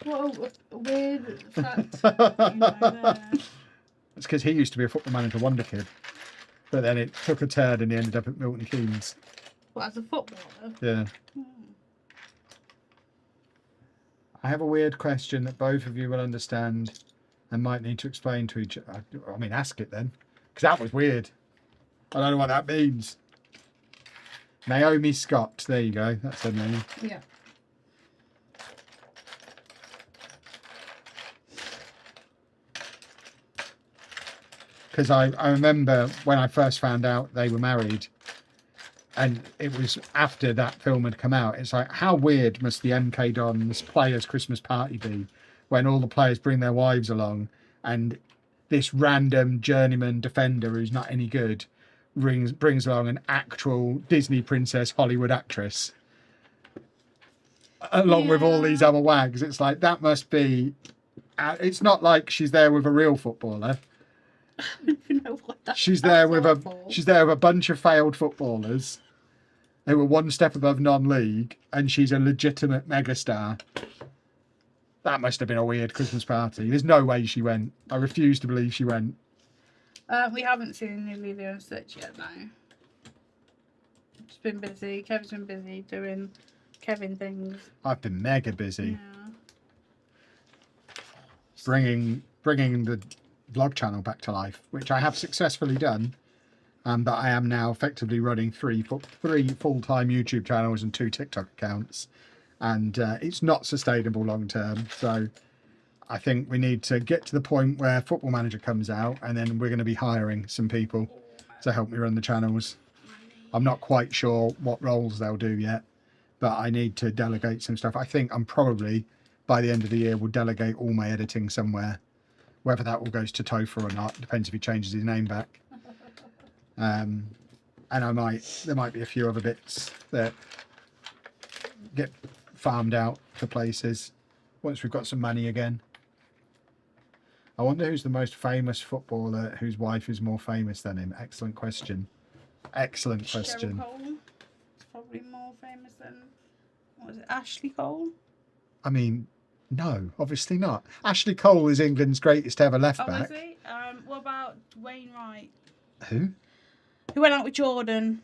What a weird fact. You know, there. It's because he used to be a football manager wonder kid. But then it took a turn and he ended up at Milton Keynes. What, as a footballer? Yeah. I have a weird question that both of you will understand and might need to explain to each other. I mean, ask it then. Because that was weird. I don't know what that means. Naomi Scott. There you go. That's her name. Yeah. Because I remember when I first found out they were married, and it was after that film had come out. It's like, how weird must the MK Dons players' Christmas party be when all the players bring their wives along and this random journeyman defender who's not any good brings along an actual Disney princess Hollywood actress along with all these other wags. It's like, that must be... it's not like she's there with a real footballer. You know what, She's there with a bunch of failed footballers who were one step above non-league, and she's a legitimate megastar. That must have been a weird Christmas party. There's no way she went. I refuse to believe she went. We haven't seen the new Lilo and Stitch yet, no. It's been busy. Kevin's been busy doing Kevin things. I've been mega busy. Yeah. Bringing the vlog channel back to life, which I have successfully done. But I am now effectively running three full-time YouTube channels and 2 TikTok accounts. And it's not sustainable long term. So I think we need to get to the point where Football Manager comes out, and then we're going to be hiring some people to help me run the channels. I'm not quite sure what roles they'll do yet, but I need to delegate some stuff. I think I'm probably, by the end of the year, will delegate all my editing somewhere. Whether that all goes to Topher or not depends if he changes his name back. And there might be a few other bits that get farmed out to places once we've got some money again. I wonder who's the most famous footballer whose wife is more famous than him. Excellent question. Excellent question. Cheryl Cole is probably more famous than, what was it, Ashley Cole? I mean, no, obviously not. Ashley Cole is England's greatest ever left back. Oh, is he? What about Dwayne Wright? Who? Who went out with Jordan?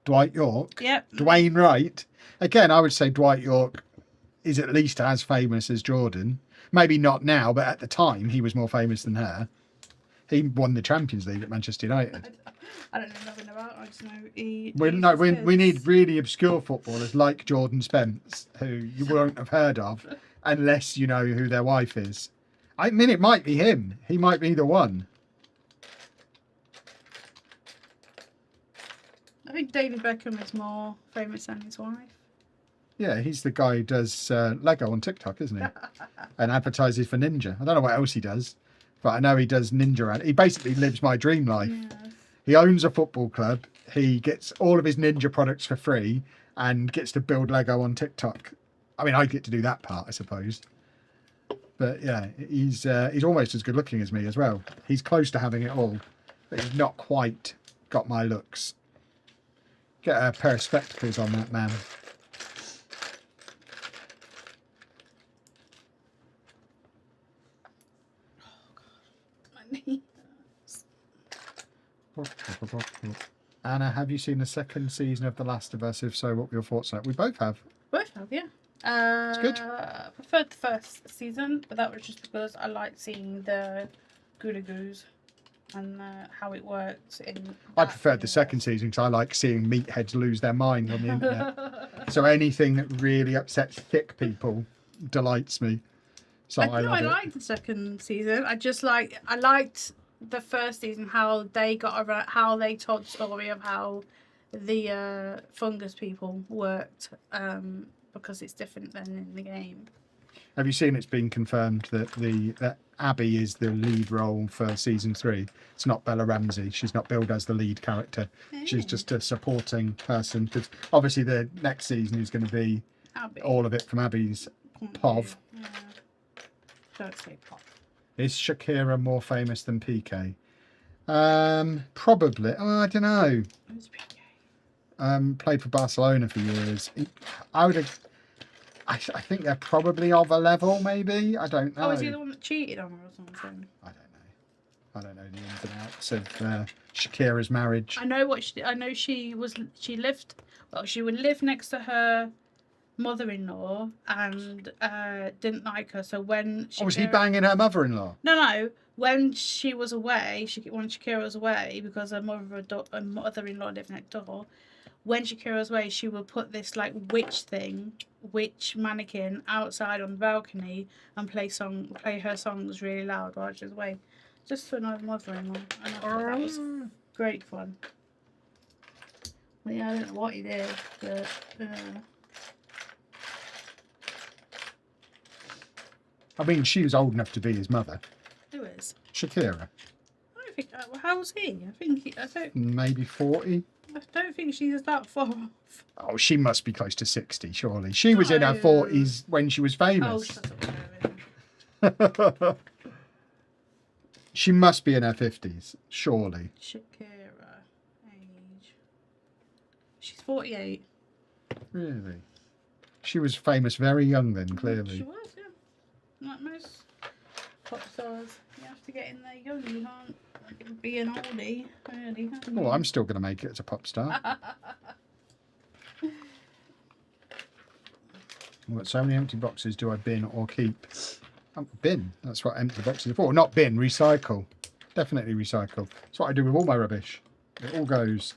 Dwight York? Yep. Dwayne Wright? Again, I would say Dwight York is at least as famous as Jordan. Maybe not now, but at the time he was more famous than her. He won the Champions League at Manchester United. I don't know nothing about it. I just know he... We need really obscure footballers like Jordan Spence, who you won't have heard of unless you know who their wife is. I mean, it might be him. He might be the one. I think David Beckham is more famous than his wife. Yeah, he's the guy who does Lego on TikTok, isn't he? And advertises for Ninja. I don't know what else he does, But I know he does ninja, and he basically lives my dream life. Yeah. He owns a football club. He gets all of his ninja products for free and gets to build Lego on TikTok. I mean, I get to do that part, I suppose. But yeah, he's almost as good looking as me as well. He's close to having it all, but he's not quite got my looks. Get a pair of spectacles on that man. My knee. Anna, have you seen the second season of The Last of Us? If so, what were your thoughts on it? We both have. Both have, yeah. It's good. I preferred the first season, but that was just because I liked seeing the goos and how it worked. I preferred the second season because I like seeing meatheads lose their mind on the internet. So anything that really upsets thick people delights me. So I liked the second season. I liked the first season, how they got around, how they told the story of how the fungus people worked, because it's different than in the game. Have you seen it's been confirmed that that Abby is the lead role for season 3? It's not Bella Ramsey. She's not billed as the lead character. She's just a supporting person. Because obviously the next season is going to be Abby. all of it from Abby's POV. Yeah. Don't say POV. Is Shakira more famous than PK? Probably. Oh, I don't know. Who's PK? Played for Barcelona for years. I think they're probably of a level, maybe. I don't know. Oh, is he the one that cheated on her or something? I don't know the ins and outs of Shakira's marriage. I know what she. I know she lived. Well, she would live next to her mother-in-law and didn't like her. So when Shakira, was he banging her mother-in-law? No. When she was away, when Shakira was away, because her mother-in-law lived next door. When Shakira was away, she would put this like witch mannequin outside on the balcony and play her songs really loud while she was away. Just for another mother-in-law. And I thought that was great fun. Well, yeah, I don't know what he did, but I mean, she was old enough to be his mother. who is? Shakira. I don't think. How was he? I don't. Maybe 40. I don't think she's that far off. Oh, she must be close to 60, surely. She was in her 40s when she was Oh, famous. shut up. She must be in her 50s, surely. Shakira, age. She's 48. Really? She was famous very young then, She clearly. was, yeah. Like most pop stars, you have to get in there young. You can't be an oldie, really. Well, I'm still going to make it as a pop star. What, so many empty boxes do I bin or keep? Bin. That's what empty boxes are for. Not bin, recycle. Definitely recycle. That's what I do with all my rubbish. It all goes.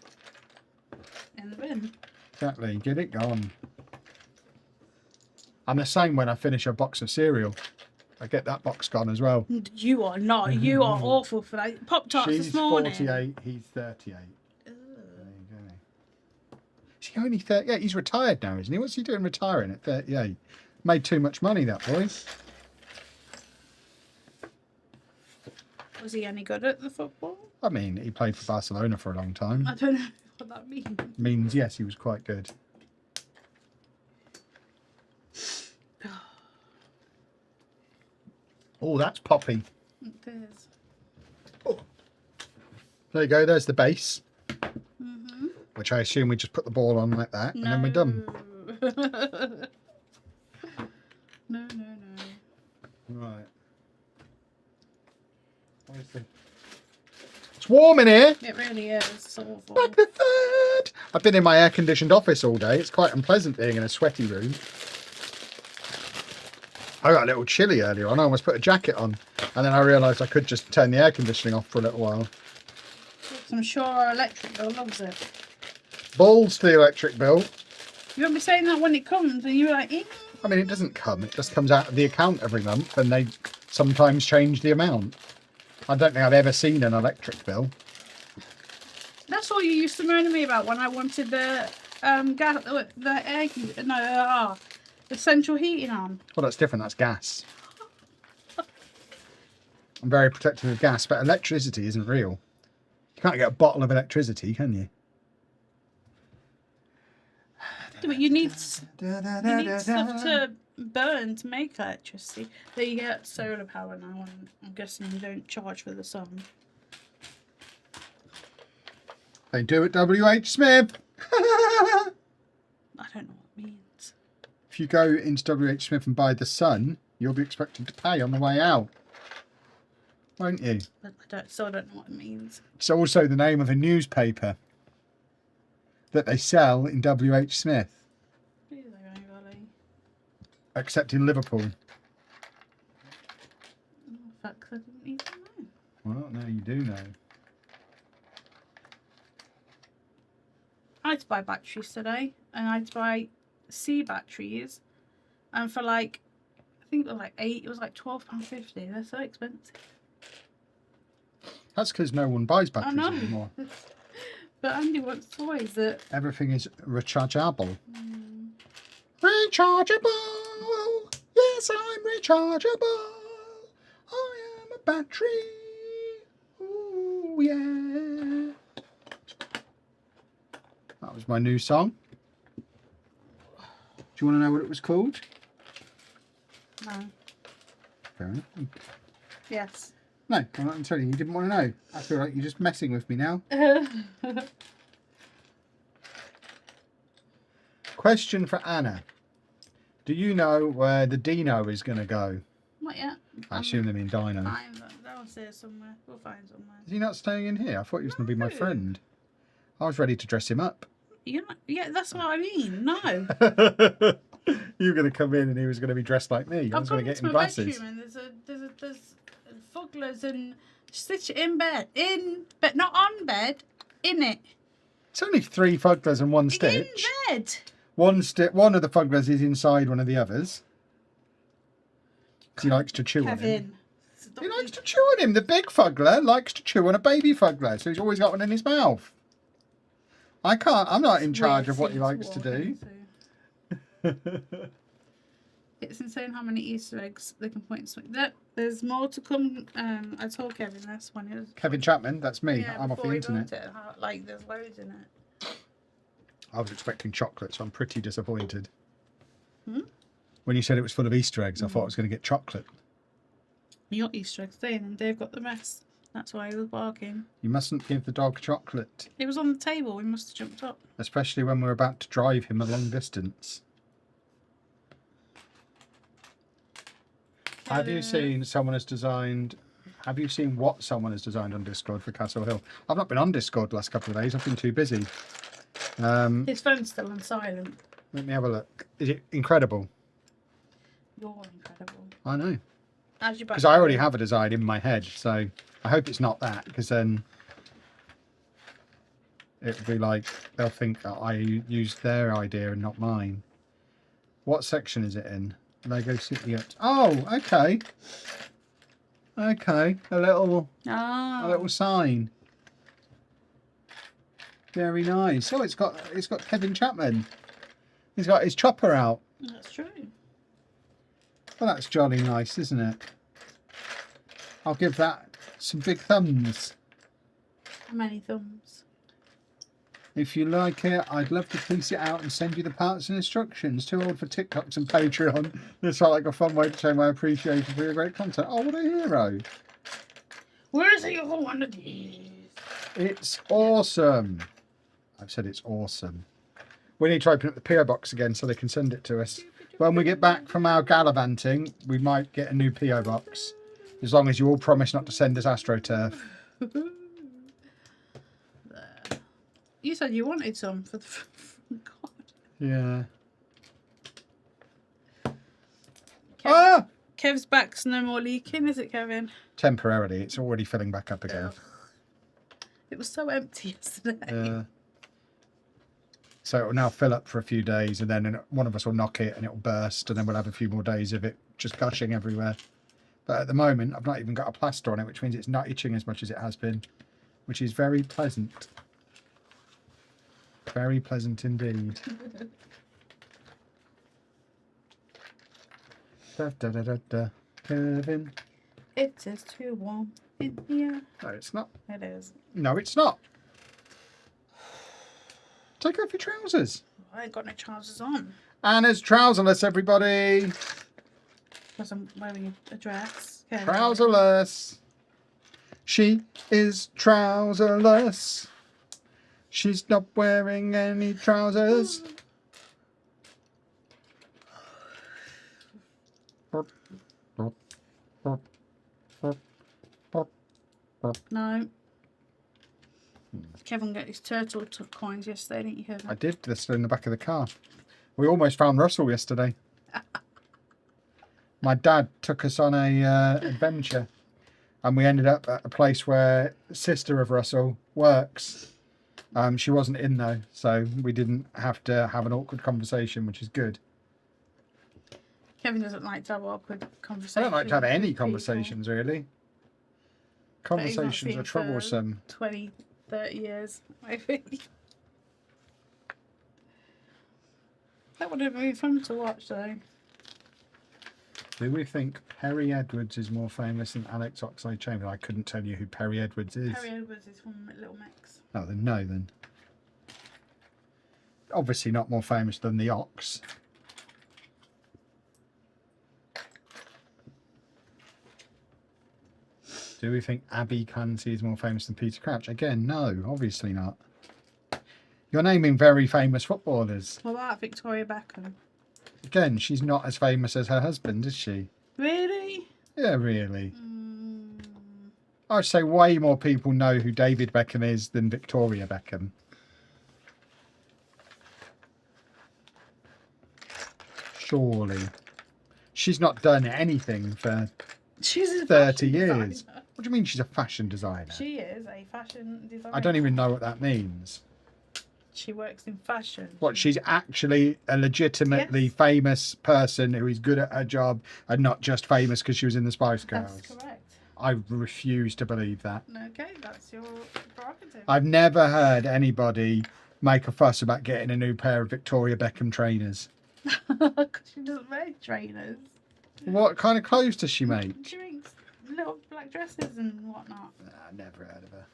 In the bin. Exactly. Get it gone. I'm the same when I finish a box of cereal. I get that box gone as well. You are not. You are awful for that. Pop Tarts She's this morning. 48, he's 38. There you go. Is he only 38? He's retired now, isn't he? What's he doing retiring at 38? Made too much money, that boy. Was he any good at the football? I mean, he played for Barcelona for a long time. I don't know what that means. Means, yes, he was quite good. Oh, that's poppy. It is. Oh. There you go, there's the base. Which I assume we just put the ball on like that and then we're done. No. Right. It's warm in here. It really is. It's awful. Back the third. I've been in my air-conditioned office all day. It's quite unpleasant being in a sweaty room. I got a little chilly earlier on. I almost put a jacket on. And then I realised I could just turn the air conditioning off for a little while. I'm sure our electric bill loves it. Balls to the electric bill. You won't be saying that when it comes and you're like, eh. I mean, it doesn't come. It just comes out of the account every month and they sometimes change the amount. I don't think I've ever seen an electric bill. That's all you used to moan at me about when I wanted the the central heating on. Well, that's different. That's gas. I'm very protective of gas, but electricity isn't real. You can't get a bottle of electricity, can you? Yeah, but you need stuff to burn to make electricity. But you get solar power now, and I'm guessing you don't charge for the sun. They do at WH Smith. I don't know what it means. If you go into WH Smith and buy the sun, you'll be expected to pay on the way out, won't you? But I still don't know what it means. It's also the name of a newspaper that they sell in WH Smith, except in Liverpool. Oh, fuck, I didn't even know. Well, now you do know. I had to buy batteries today, and I had to buy C batteries, and for like, I think it was like £12.50. They're so expensive. That's because no one buys batteries I know. anymore. But Andy wants toys that... Everything is rechargeable. Rechargeable! Yes, I'm rechargeable! I am a battery! Ooh, yeah! That was my new song. Do you want to know what it was called? No. Fair enough. Yes. No, I'm not telling you. You didn't want to know. I feel like you're just messing with me now. Question for Anna. Do you know where the Dino is going to go? Not yet. I assume they mean Dino. I'm downstairs somewhere. We'll find somewhere. Is he not staying in here? I thought he was going to be my friend. I was ready to dress him up. You're not, yeah, that's what I mean. No. You were going to come in and he was going to be dressed like me. I was going to get him glasses. And there's fugglers and stitch it in bed, not on bed, in it. It's only 3 fugglers and 1 stitch. In bed. One of the fugglers is inside one of the others. He likes to chew on him. He likes to chew on him. The big fugler likes to chew on a baby fugler, so he's always got one in his mouth. I'm not in charge of what he likes to do. It's insane how many Easter eggs they can point to. There's more to come. I told Kevin this when it was... Kevin Chapman, that's me. Yeah, I'm off the internet. There's loads in it. I was expecting chocolate, so I'm pretty disappointed. Hmm? When you said it was full of Easter eggs, I thought I was going to get chocolate. You got Easter eggs today, and then Dave got the rest. That's why he was barking. You mustn't give the dog chocolate. It was on the table. We must have jumped up. Especially when we're about to drive him a long distance. Have you seen have you seen what someone has designed on Discord for Castle Hill? I've not been on Discord the last couple of days. I've been too busy. His phone's still on silent. Let me have a look. Is it incredible? You're incredible. I know. Because Because I already have a design in my head, so I hope it's not that, because then it'll be like they'll think that I used their idea and not mine. What section is it in? Lego City. Oh, okay. Okay, a little sign. Very nice. Oh, it's got Kevin Chapman. He's got his chopper out. That's true. Well, that's jolly nice, isn't it? I'll give that some big thumbs. How many thumbs? If you like it, I'd love to piece it out and send you the parts and instructions. Too old for TikToks and Patreon. This felt like a fun way to show my appreciation for your great content. Oh, what a hero. Where is your one of these? It's awesome. I've said it's awesome. We need to open up the PO box again so they can send it to us. When we get back from our gallivanting, we might get a new PO box. As long as you all promise not to send us AstroTurf. You said you wanted some for the... God. Yeah. Kev's back's no more leaking, is it, Kevin? Temporarily. It's already filling back up again. It was so empty yesterday. Yeah. So it will now fill up for a few days, and then one of us will knock it and it will burst, and then we'll have a few more days of it just gushing everywhere. But at the moment, I've not even got a plaster on it, which means it's not itching as much as it has been, which is very pleasant. Very pleasant indeed. Da, da, da, da, da. Kevin It is too warm in here. No, it's not. It is. No, it's not. Take off your trousers. I ain't got no trousers on. Anna's trouserless, everybody. Because I'm wearing a dress. Okay. Trouserless. She is trouserless. She's not wearing any trousers. No. Kevin got his turtle coins yesterday, didn't you? I did. They're still in the back of the car. We almost found Russell yesterday. My dad took us on a adventure, and we ended up at a place where the sister of Russell works. She wasn't in though, so we didn't have to have an awkward conversation, which is good. Kevin doesn't like to have awkward I conversations. don't like to have any with people conversations, really. that he's not Conversations seen are for troublesome. 20, 30 years, maybe. That would have been fun to watch, though. Do we think Perry Edwards is more famous than Alex Oxlade-Chamberlain? I couldn't tell you who Perry Edwards is. Harry Edwards is from Little Mix. Oh, then no, then. Obviously not more famous than the Ox. Do we think Abby Clancy is more famous than Peter Crouch? Again, no, obviously not. You're naming very famous footballers. What about Victoria Beckham? Again, she's not as famous as her husband, is she? Really? Yeah, really. I'd say way more people know who David Beckham is than Victoria Beckham. Surely. She's not done anything for She's a 30 fashion years. designer. What do you mean she's a fashion designer? She is a fashion designer. I don't even know what that means. She works in fashion. What, she's actually a legitimately Yes. famous person who is good at her job and not just famous because she was in the Spice Girls? That's correct. I refuse to believe that. Okay, that's your prerogative. I've never heard anybody make a fuss about getting a new pair of Victoria Beckham trainers. Because she doesn't wear trainers. What kind of clothes does she make? She makes little black dresses and whatnot. Nah, never heard of her.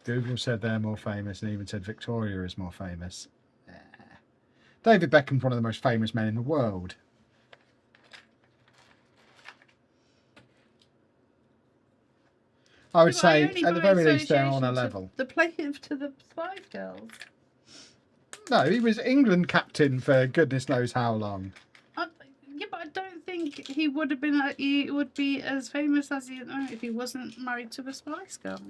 Google said they're more famous and even said Victoria is more famous. Nah. David Beckham's one of the most famous men in the world. I would Yeah, but say, only at the by very least, they're on a association to level. The plaintiff to the Spice Girls. No, he was England captain for goodness knows how long. Yeah, but I don't think he would have been. He would be as famous as he is now if he wasn't married to a Spice Girl.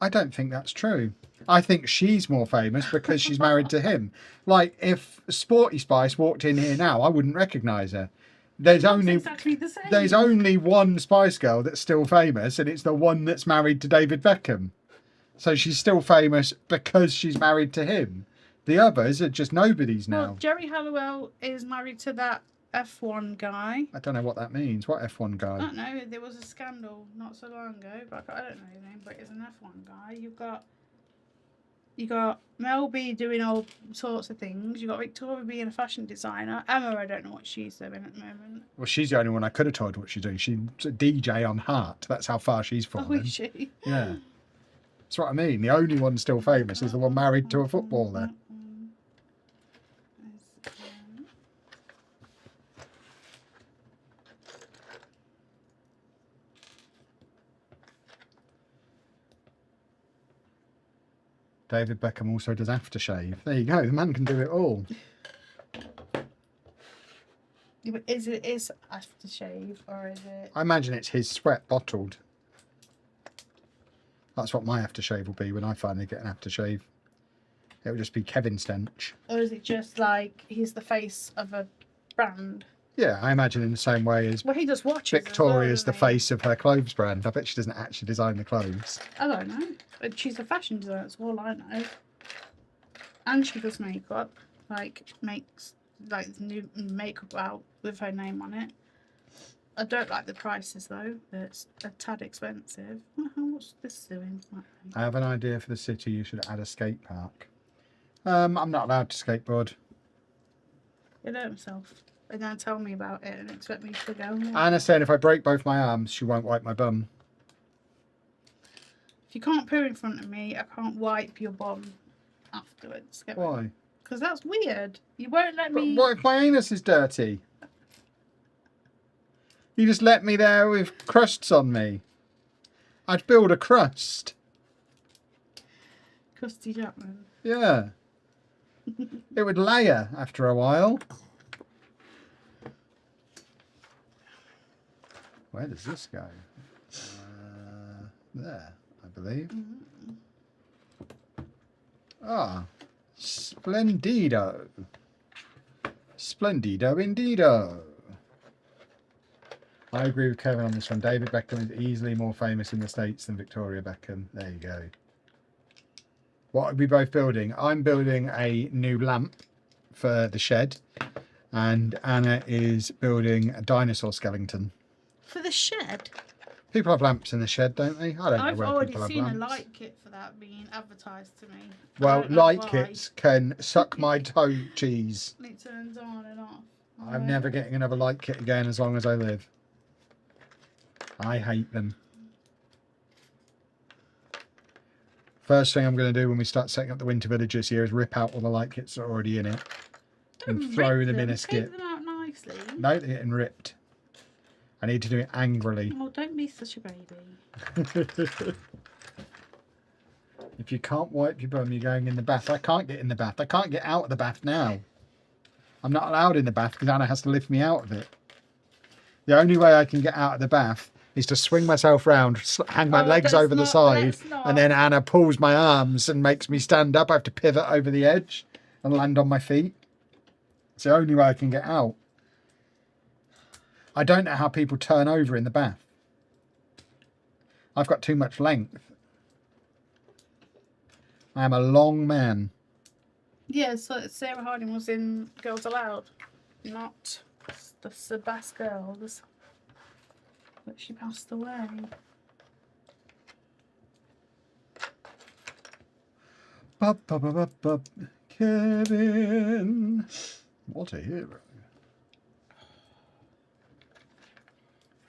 I don't think that's true. I think she's more famous because she's married to him. Like, if Sporty Spice walked in here now, I wouldn't recognise her. There's only exactly the same. there's only one Spice Girl that's still famous, and it's the one that's married to David Beckham. So she's still famous because she's married to him. The others are just nobodies now. Well, Jerry Halliwell is married to that F1 guy. I don't know what that means. What F1 I guy? don't know. There was a scandal not so long ago, but I don't know his name. But it's an F1 guy. You got Mel B doing all sorts of things. You got Victoria being a fashion designer. Emma, I don't know what she's doing at the moment. Well, she's the only one I could have told what she's doing. She's a DJ on Heart. That's how far she's Oh, fallen. is she? Yeah. That's what I mean. The only one still famous is the one married to a footballer. David Beckham also does aftershave. There you go. The man can do it all. Yeah, but is it aftershave or is it? I imagine it's his sweat bottled. That's what my aftershave will be when I finally get an aftershave. It'll just be Kevin stench. Or is it just like he's the face of a brand? Yeah, I imagine in the same way as Well, he does watches. Victoria's as the well, doesn't he? face of her clothes brand. I bet she doesn't actually design the clothes. I don't know. But she's a fashion designer, that's all I know. And she does makeup. Like, makes like new makeup out with her name on it. I don't like the prices though. It's a tad expensive. What's this doing? I have an idea for the city. You should add a skate park. I'm not allowed to skateboard. He'll hurt himself. And then tell me about it and expect me to go. Anna's saying if I break both my arms, she won't wipe my bum. If you can't poo in front of me, I can't wipe your bum afterwards. Why? Because that's weird. You won't let me... But what if my anus is dirty? You just let me there with crusts on me. I'd build a crust. Crusty Jackman. Yeah. It would layer after a while. Where does this go? There, I believe. Ah, splendido. Splendido indeedo. I agree with Kevin on this one. David Beckham is easily more famous in the States than Victoria Beckham. There you go. What are we both building? I'm building a new lamp for the shed. And Anna is building a dinosaur skeleton. For the shed? People have lamps in the shed, don't they? I don't know I've where already people have seen lamps. a light kit for that being advertised to me. Well, light kits can suck my toe cheese. It turns on and off. I'm never getting another light kit again as long as I live. I hate them. First thing I'm going to do when we start setting up the winter village this year is rip out all the light kits that are already in it and throw them in a skip. Take them out nicely. No, they're getting ripped. I need to do it angrily. Oh, don't be such a baby. If you can't wipe your bum, you're going in the bath. I can't get in the bath. I can't get out of the bath now. I'm not allowed in the bath because Anna has to lift me out of it. The only way I can get out of the bath is to swing myself round, hang my legs over the side, and then Anna pulls my arms and makes me stand up. I have to pivot over the edge and land on my feet. It's the only way I can get out. I don't know how people turn over in the bath. I've got too much length. I am a long man. Yeah, so Sarah Harding was in Girls Aloud, not the Sebas Girls. But she passed away. Kevin. What a hero.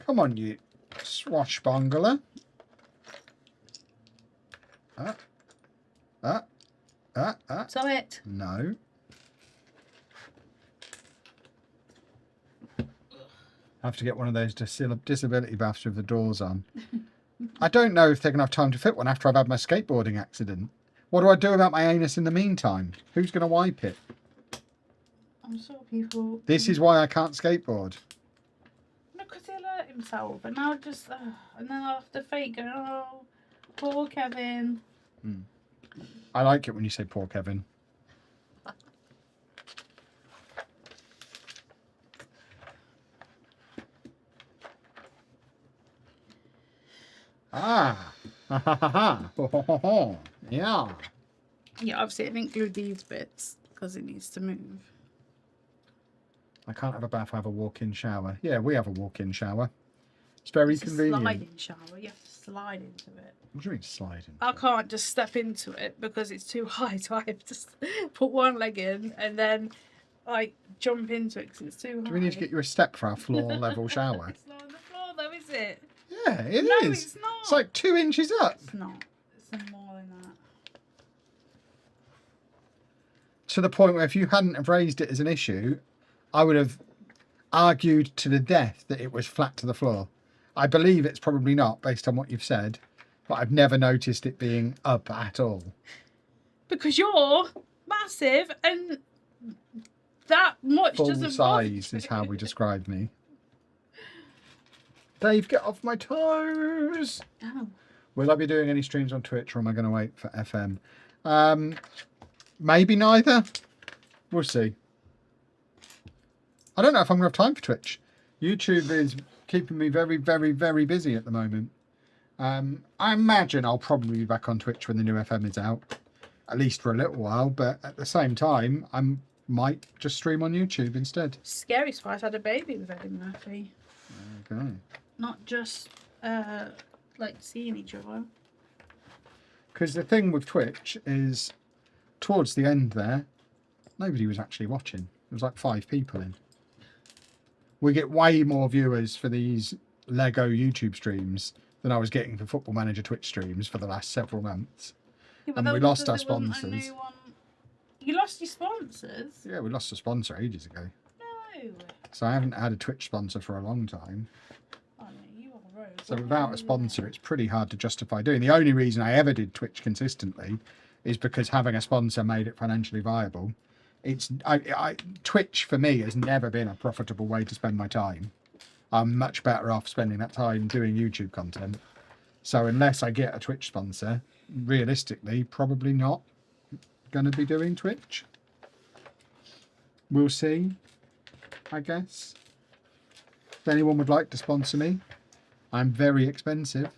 Come on, you swashbuckler. So it. No. I have to get one of those disability baths with the doors on. I don't know if they're going to have time to fit one after I've had my skateboarding accident. What do I do about my anus in the meantime? Who's going to wipe it? I'm sure people... This is why I can't skateboard. No, because he'll hurt himself. And I'll just... and then I'll have to fake going, oh, poor Kevin. I like it when you say poor Kevin. Ah. Yeah. Yeah, obviously I didn't glue these bits because it needs to move. I can't have a bath, I have a walk-in shower. Yeah, we have a walk-in shower. It's very It's convenient. a sliding shower. You have to slide into it. What do you mean sliding? I can't just step into it because it's too high, so I have to put one leg in and then like jump into it because it's too high. Do we need to get you a step for our floor level shower? It's not on the floor though, is it? Yeah, it No, is. it's not. It's like 2 inches up. It's not. It's more than that. To the point where if you hadn't have raised it as an issue, I would have argued to the death that it was flat to the floor. I believe it's probably not based on what you've said, but I've never noticed it being up at all. Because you're massive and that much Full doesn't size bother is how we describe me. Dave, get off my toes. Oh. Will I be doing any streams on Twitch or am I going to wait for FM? Maybe neither. We'll see. I don't know if I'm going to have time for Twitch. YouTube is keeping me very, very, very busy at the moment. I imagine I'll probably be back on Twitch when the new FM is out. At least for a little while. But at the same time, I might just stream on YouTube instead. Scary Spice had a baby with Eddie Murphy. Okay. Not just like seeing each other. Because the thing with Twitch is, towards the end there, nobody was actually watching. It was like 5 people in. We get way more viewers for these Lego YouTube streams than I was getting for Football Manager Twitch streams for the last several months. Yeah, but And that we was lost because our it wasn't a sponsors. new one. You lost your sponsors? Yeah, we lost a sponsor ages ago. No. So I haven't had a Twitch sponsor for a long time. Oh, no, you are rogue. So without a sponsor, it's pretty hard to justify doing. The only reason I ever did Twitch consistently is because having a sponsor made it financially viable. Twitch for me has never been a profitable way to spend my time. I'm much better off spending that time doing YouTube content. So unless I get a Twitch sponsor, realistically, probably not going to be doing Twitch. We'll see, I guess. If anyone would like to sponsor me, I'm very expensive.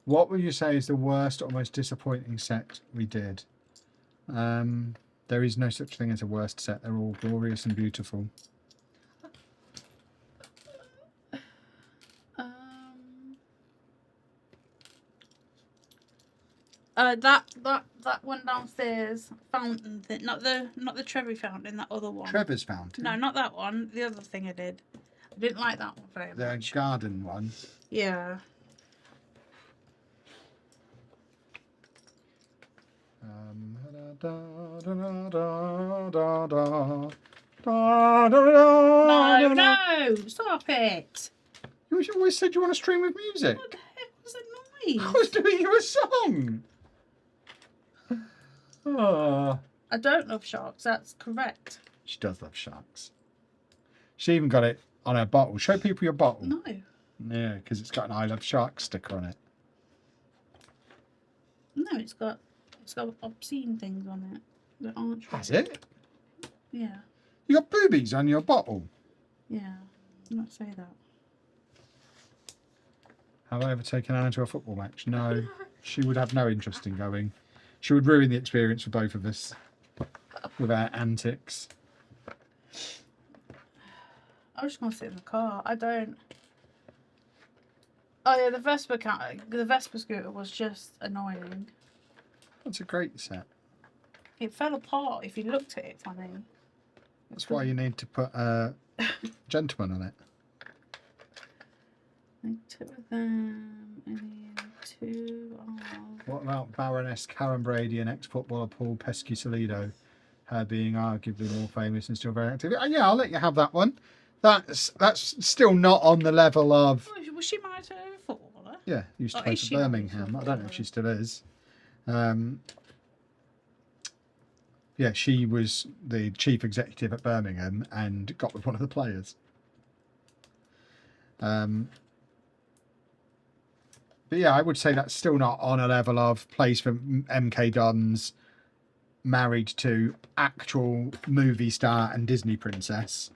What would you say is the worst or most disappointing set we did? There is no such thing as a worst set. They're all glorious and beautiful. That one downstairs fountain thing, not the Trevi fountain, that other one. Trevor's fountain. No, not that one. The other thing I did. I didn't like that one very The much. garden one. Yeah. No, stop it. You always said you want to stream with music. What the heck was that noise? I was doing you a song. Oh. I don't love sharks, that's correct. She does love sharks. She even got it on her bottle. Show people your bottle. No. Yeah, because it's got an I Love Sharks sticker on it. No, it's got obscene things on it that aren't true. Has it? Yeah. You got boobies on your bottle. Yeah. Not say that. Have I ever taken Anna to a football match? No. She would have no interest in going. She would ruin the experience for both of us with our antics. I just want to sit in the car. I don't. Oh yeah, the Vespa scooter was just annoying. That's a great set. It fell apart if you looked at it funny. That's why you need to put a gentleman on it. Like 2 of them, and then 2 of... What about Baroness Karen Brady and ex-footballer Paul Pesci-Solido? Her being arguably more famous and still very active. Yeah, I'll let you have that one. That's still not on the level of... Was she married to a footballer? Yeah, used to Oh, play is for she married to a Birmingham. I don't know if she footballer? still is. Yeah, she was the chief executive at Birmingham and got with one of the players. But yeah, I would say that's still not on a level of plays for MK Dons, married to actual movie star and Disney princess.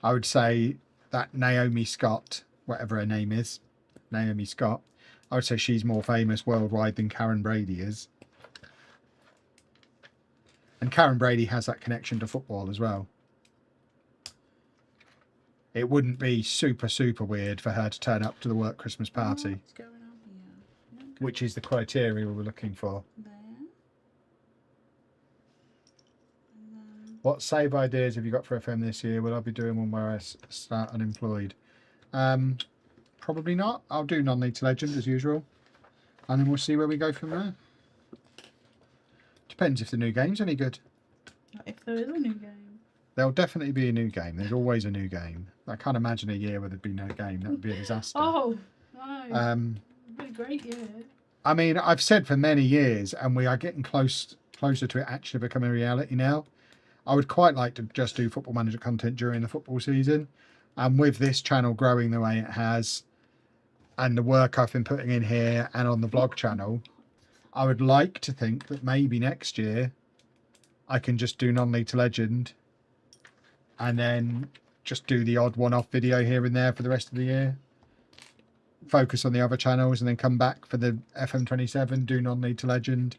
I would say that Naomi Scott, whatever her name is, Naomi Scott, I would say she's more famous worldwide than Karen Brady is. And Karen Brady has that connection to football as well. It wouldn't be super, super weird for her to turn up to the work Christmas party, What's going on here? Okay. which is the criteria we were looking for. There. And then... What save ideas have you got for FM this year? Will I be doing one where I start unemployed? Probably not. I'll do non-league to legend as usual. And then we'll see where we go from there. Depends if the new game's any good. If there is a new game. There'll definitely be a new game. There's always a new game. I can't imagine a year where there'd be no game. That would be a disaster. Oh, no. Um, It'd be a great year. I mean, I've said for many years, and we are getting closer to it actually becoming a reality now. I would quite like to just do Football Manager content during the football season. And with this channel growing the way it has, and the work I've been putting in here and on the blog channel, I would like to think that maybe next year I can just do non-league to legend and then just do the odd one-off video here and there for the rest of the year. Focus on the other channels and then come back for the FM27, do non-league to legend,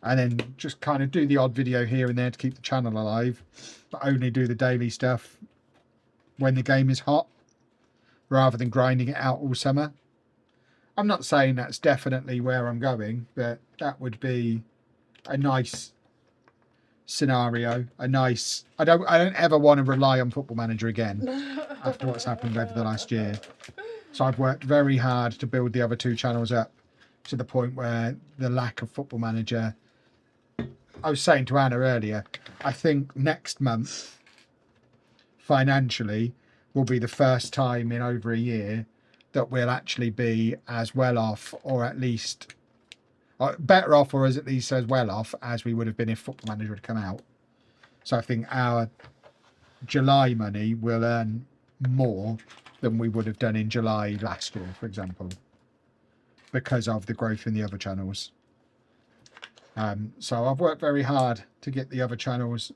and then just kind of do the odd video here and there to keep the channel alive, but only do the daily stuff when the game is hot rather than grinding it out all summer. I'm not saying that's definitely where I'm going, but that would be a nice scenario, a nice. I don't ever want to rely on Football Manager again after what's happened over the last year. So I've worked very hard to build the other two channels up to the point where the lack of Football Manager. I was saying to Anna earlier, I think next month financially will be the first time in over a year that we'll actually be as well off, or at least better off, or at least as well off as we would have been if Football Manager had come out. So I think our July money will earn more than we would have done in July last year, for example, because of the growth in the other channels. So I've worked very hard to get the other channels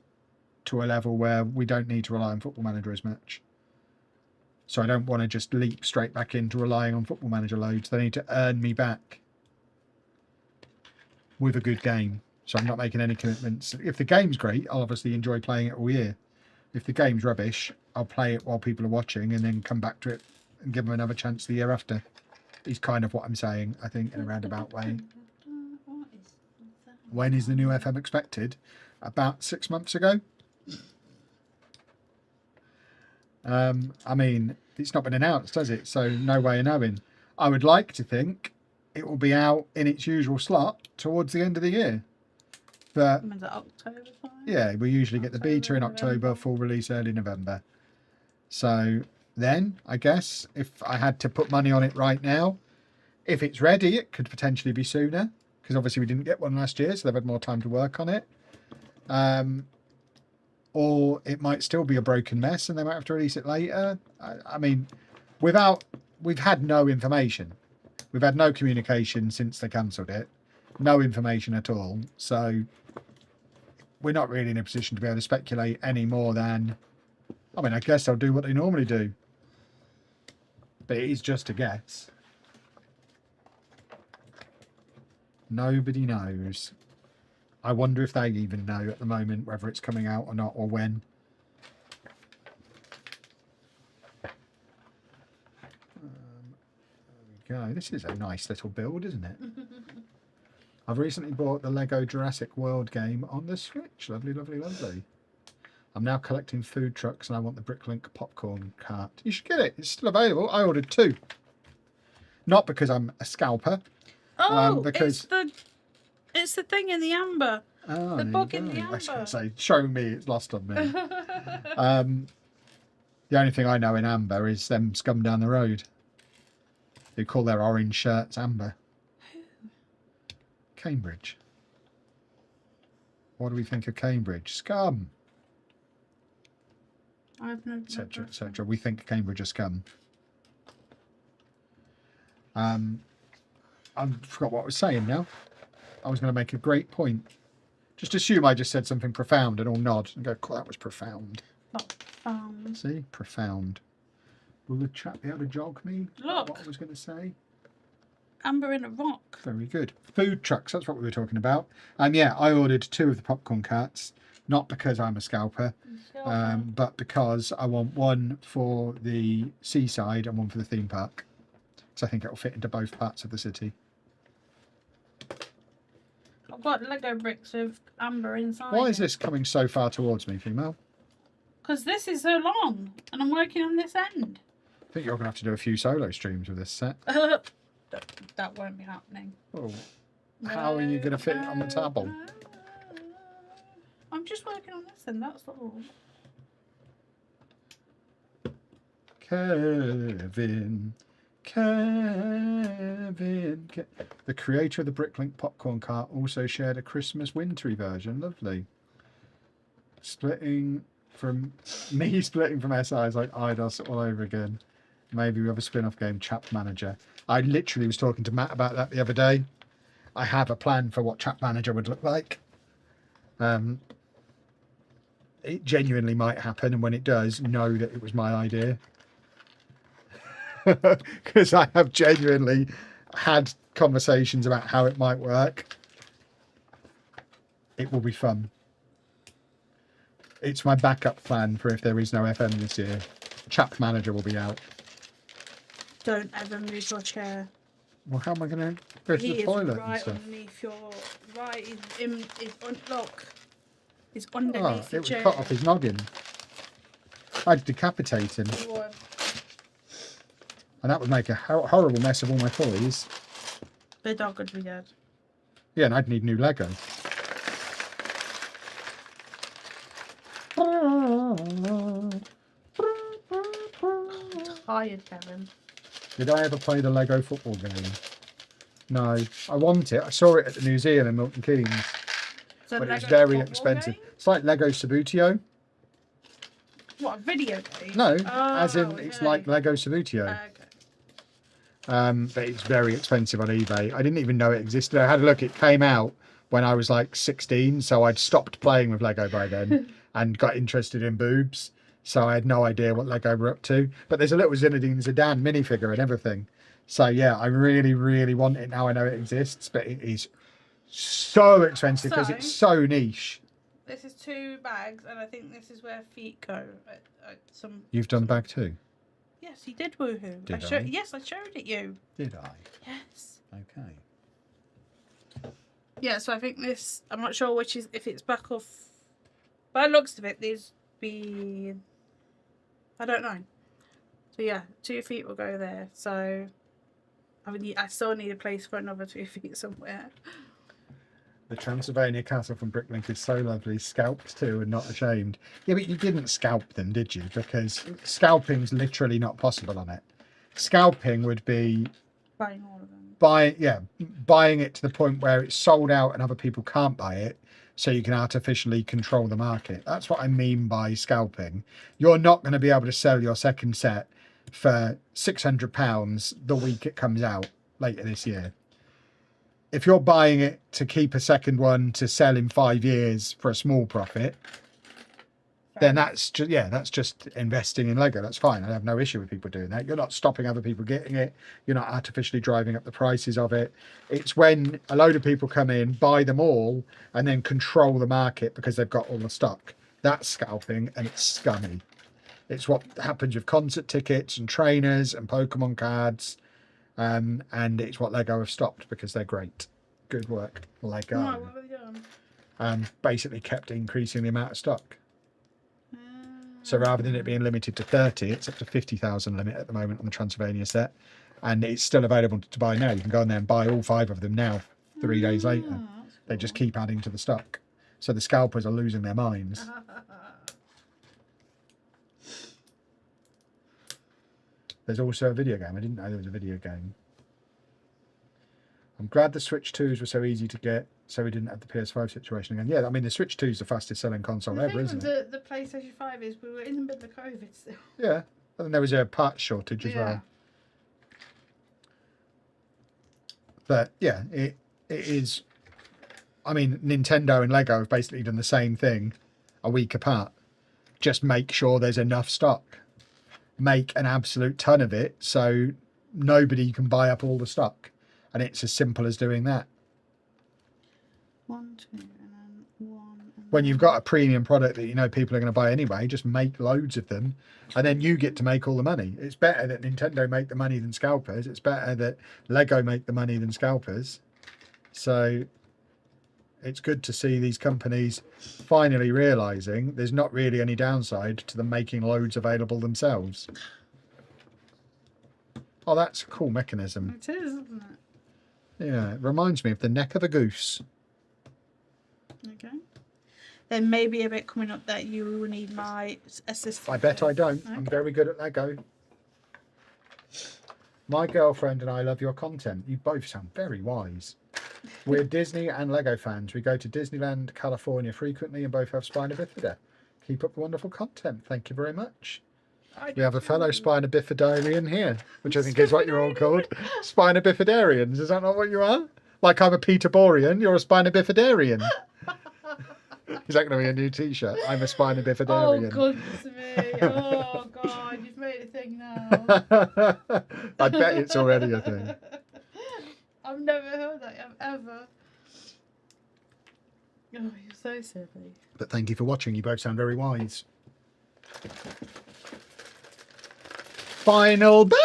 to a level where we don't need to rely on Football Manager as much. So I don't want to just leap straight back into relying on Football Manager loads. They need to earn me back with a good game. So I'm not making any commitments. If the game's great, I'll obviously enjoy playing it all year. If the game's rubbish, I'll play it while people are watching and then come back to it and give them another chance the year after. Is kind of what I'm saying, I think, in a roundabout way. When is the new FM expected? About 6 months ago. I mean, it's not been announced, has it? So no way of knowing. I would like to think it will be out in its usual slot towards the end of the year. But October time? Yeah, we usually get the beta in October, full release early November. So then, I guess, if I had to put money on it right now, if it's ready, it could potentially be sooner. Because obviously we didn't get one last year, so they've had more time to work on it. Or it might still be a broken mess and they might have to release it later. I mean, we've had no information. We've had no communication since they cancelled it. No information at all. So we're not really in a position to be able to speculate any more than, I mean, I guess they'll do what they normally do. But it is just a guess. Nobody knows. I wonder if they even know at the moment whether it's coming out or not, or when. There we go. This is a nice little build, isn't it? I've recently bought the Lego Jurassic World game on the Switch. Lovely, lovely, lovely. I'm now collecting food trucks and I want the Bricklink popcorn cart. You should get it. It's still available. I ordered 2. Not because I'm a scalper. Oh, because it's the thing in the amber. Oh, the bug in the I was amber. going to say, show me, it's lost on me. The only thing I know in amber is them scum down the road. They call their orange shirts amber. Cambridge. What do we think of Cambridge? Scum. I've never. Etc. etc. We think Cambridge are scum. I forgot what I was saying now. I was going to make a great point. Just assume I just said something profound and all nod and go, cool, that was profound. Not found. See? Profound. Will the chat be able to jog me? Look. What I was going to say? Amber in a rock. Very good. Food trucks, that's what we were talking about. Yeah, I ordered 2 of the popcorn carts, not because I'm a scalper, but because I want one for the seaside and one for the theme park. So I think it will fit into both parts of the city. I've got Lego bricks with amber inside. Why is this coming so far towards me, female? Because this is so long and I'm working on this end. I think you're going to have to do a few solo streams with this set. That won't be happening. Oh, how are you going to fit it on the table? I'm just working on this end, that's all. Kevin. The creator of the Bricklink popcorn cart also shared a Christmas wintry version. Lovely. Splitting from SI is like IDOS all over again. Maybe we have a spin-off game, Chap Manager. I literally was talking to Matt about that the other day. I have a plan for what Chap Manager would look like. It genuinely might happen, and when it does, know that it was my idea. Because I have genuinely had conversations about how it might work. It will be fun. It's my backup plan for if there is no FM this year. Chap Manager will be out. Don't ever move your chair. Well, how am I going to go to the toilet right and stuff? underneath your... Right, look. It's Oh, underneath the it would chair. cut off his noggin. I'd decapitate him. Or- And that would make a horrible mess of all my toys. The dog would be dead. Yeah, and I'd need new Lego. Tired, Kevin. Did I ever play the Lego football game? No. I want it. I saw it at the museum in Milton Keynes. So But it's Lego very football expensive. game? It's like Lego Subbuteo. What, a video game? No, Oh, as in it's okay. like Lego Subbuteo. Okay. But it's very expensive on eBay. I didn't even know it existed. I had a look. It came out when I was like 16, so I'd stopped playing with Lego by then and got interested in boobs. So I had no idea what Lego were up to. But there's a little Zinedine Zidane minifigure and everything. So yeah, I really, really want it now. I know it exists, but it is so expensive because So- it's so niche. This is 2 bags, and I think this is where feet go. Some. You've done bag 2? Yes, you did, woohoo. Did I? Yes, I showed it you. Did I? Yes. Okay. Yeah, so I think this. I'm not sure which is if it's back off. By the looks of it, these be. I don't know. So yeah, 2 feet will go there. So I still need a place for another 2 feet somewhere. The Transylvania Castle from Bricklink is so lovely. Scalped too and not ashamed. Yeah, but you didn't scalp them, did you? Because scalping's literally not possible on it. Scalping would be Buying all of them. buying it to the point where it's sold out and other people can't buy it, so you can artificially control the market. That's what I mean by scalping. You're not going to be able to sell your second set for £600 the week it comes out later this year. If you're buying it to keep a second one to sell in 5 years for a small profit, then that's just investing in Lego. That's fine. I have no issue with people doing that. You're not stopping other people getting it. You're not artificially driving up the prices of it. It's when a load of people come in, buy them all, and then control the market because they've got all the stock. That's scalping, and it's scummy. It's what happens with concert tickets and trainers and Pokemon cards. And it's what Lego have stopped because they're great. Good work, Lego. Right, what have they done? Basically kept increasing the amount of stock. So rather than it being limited to 30, it's up to 50,000 limit at the moment on the Transylvania set. And it's still available to buy now. You can go in there and buy all 5 of them now, 3 days later. That's They just cool. keep adding to the stock. So the scalpers are losing their minds. There's also a video game. I didn't know there was a video game. I'm glad the Switch 2s were so easy to get, so we didn't have the PS5 situation again. Yeah, I mean, the Switch 2 is the fastest selling console The ever, thing isn't with it? the PlayStation 5 is we were in the middle of COVID still. Yeah. And there was a parts shortage as Yeah. well. But yeah, it is. I mean, Nintendo and Lego have basically done the same thing a week apart. Just make sure there's enough stock. Make an absolute ton of it so nobody can buy up all the stock. And it's as simple as doing that. 1, 2, and then 1. And When you've got a premium product that you know people are going to buy anyway, just make loads of them and then you get to make all the money. It's better that Nintendo make the money than scalpers. It's better that Lego make the money than scalpers. So it's good to see these companies finally realising there's not really any downside to them making loads available themselves. Oh, that's a cool mechanism. It is, isn't it? Yeah, it reminds me of the neck of a goose. Okay. There may be a bit coming up that you will need my assistance. I bet I with. don't. I'm very good at Lego. My girlfriend and I love your content. You both sound very wise. We're Disney and Lego fans. We go to Disneyland, California frequently and both have spina bifida. Keep up the wonderful content. Thank you very much. We have a fellow spina bifidarian here, which I think is what you're all called. Spina bifidarians. Is that not what you are? Like I'm a Peter Borean, you're a spina bifidarian. Is that going to be a new t-shirt? I'm a spina Oh, bifidarian. goodness me. Oh, God. You've made a thing now. I bet it's already a thing. I've never heard that ever. Oh, you're so silly. But thank you for watching. You both sound very wise. Final bag!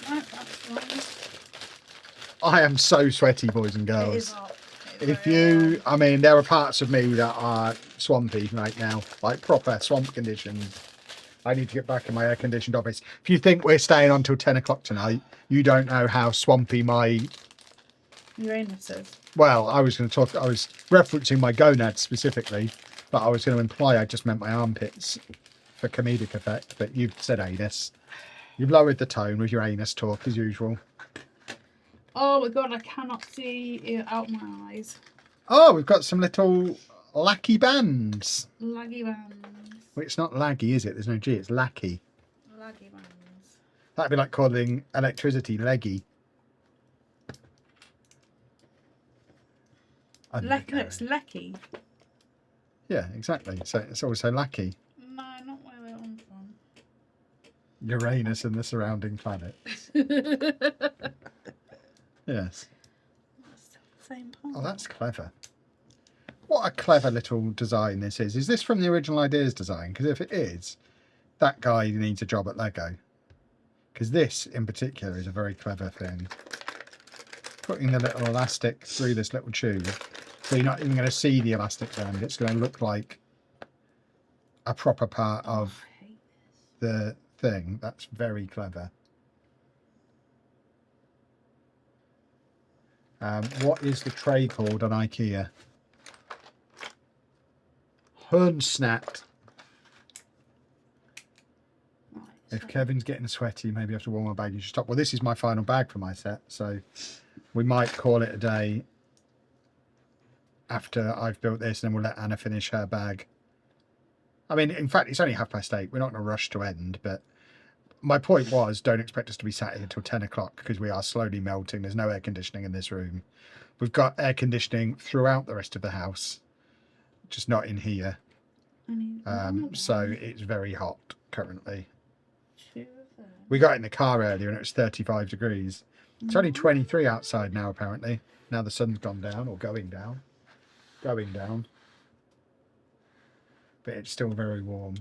Right, that's fine. I am so sweaty, boys and It girls. is hot. If you, I mean, there are parts of me that are swampy right now, like proper swamp conditions. I need to get back in my air-conditioned office. If you think we're staying on till 10 o'clock tonight, you don't know how swampy my... Uranus is. Well, I was referencing my gonads specifically, but I was going to imply I just meant my armpits for comedic effect, but you've said anus. You've lowered the tone with your anus talk as usual. Oh my god, I cannot see it out my eyes. Oh, we've got some little lacky bands. Laggy bands. Well, it's not laggy, is it? There's no G, it's lacky. Laggy bands. That'd be like calling electricity leggy. It's lecky. Yeah, exactly. So it's also lacky. No, not where they're on from. Uranus and the surrounding planets. Yes. That's still the same part. Oh, that's clever. What a clever little design this is. Is this from the original ideas design? Because if it is, that guy needs a job at Lego. Because this in particular is a very clever thing. Putting the little elastic through this little tube, so you're not even going to see the elastic band. It's going to look like a proper part of the thing. That's very clever. What is the tray called on IKEA? Hornsnat. Right, If Kevin's getting sweaty, maybe I have to warm my bag. You should stop. Well, this is my final bag for my set, so we might call it a day after I've built this, and then we'll let Anna finish her bag. I mean, in fact, it's only 8:30. We're not in a rush to end, but my point was, don't expect us to be sat here until 10 o'clock because we are slowly melting. There's no air conditioning in this room. We've got air conditioning throughout the rest of the house, just not in here. So it's very hot currently. We got in the car earlier and it was 35 degrees. It's only 23 outside now, apparently. Now the sun's gone down, or going down. Going down. But it's still very warm.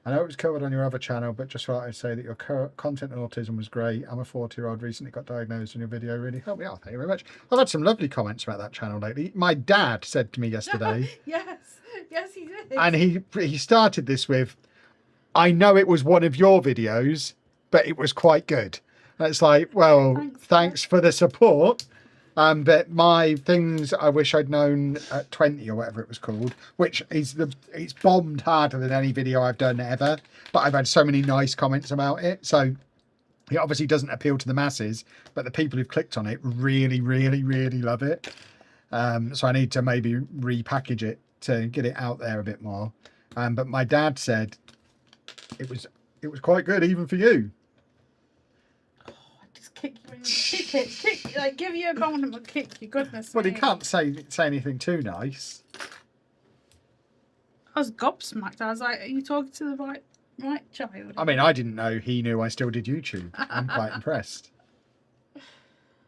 I know it was covered on your other channel, but just thought I'd say that your content on autism was great. I'm a 40-year-old, recently got diagnosed, and your video really helped me out. Thank you very much. I've had some lovely comments about that channel lately. My dad said to me yesterday... Yes, he did. And he started this with, I know it was one of your videos, but it was quite good. And it's like, well, thanks for the support. But my things I wish I'd known at 20 or whatever it was called, which is it's bombed harder than any video I've done ever. But I've had so many nice comments about it. So it obviously doesn't appeal to the masses, but the people who've clicked on it really, really, really love it. So I need to maybe repackage it to get it out there a bit more. But my dad said it was quite good even for you. Kick you when you kick it. Like, give you a compliment, kick you. Goodness Well, me. he can't say anything too nice. I was gobsmacked. I was like, are you talking to the right child? I mean, I didn't know he knew I still did YouTube. I'm quite impressed.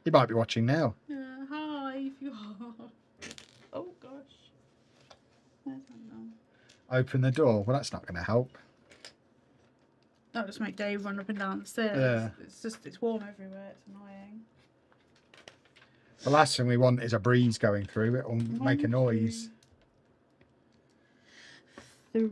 He might be watching now. Hi, if you are. Oh, gosh. I don't know. Open the door. Well, that's not going to help. That'll just make Dave run up and down the stairs. Yeah. It's warm everywhere. It's annoying. The last thing we want is a breeze going through. It will make a noise. 3.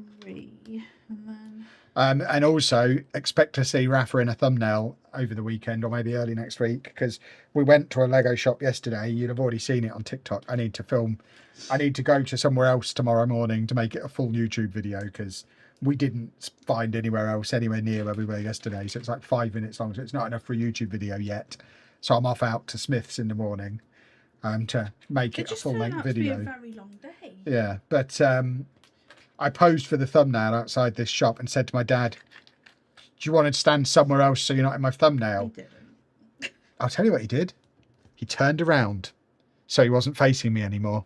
And then... And also expect to see Rafa in a thumbnail over the weekend or maybe early next week, because we went to a Lego shop yesterday. You'd have already seen it on TikTok. I need to go to somewhere else tomorrow morning to make it a full YouTube video, because we didn't find anywhere else anywhere near where we were yesterday. So it's like 5 minutes long. So it's not enough for a YouTube video yet. So I'm off out to Smith's in the morning to make it a full-length video. It just turned out to be a very long day. Yeah, but I posed for the thumbnail outside this shop and said to my dad, do you want to stand somewhere else so you're not in my thumbnail? He didn't. I'll tell you what he did. He turned around so he wasn't facing me anymore.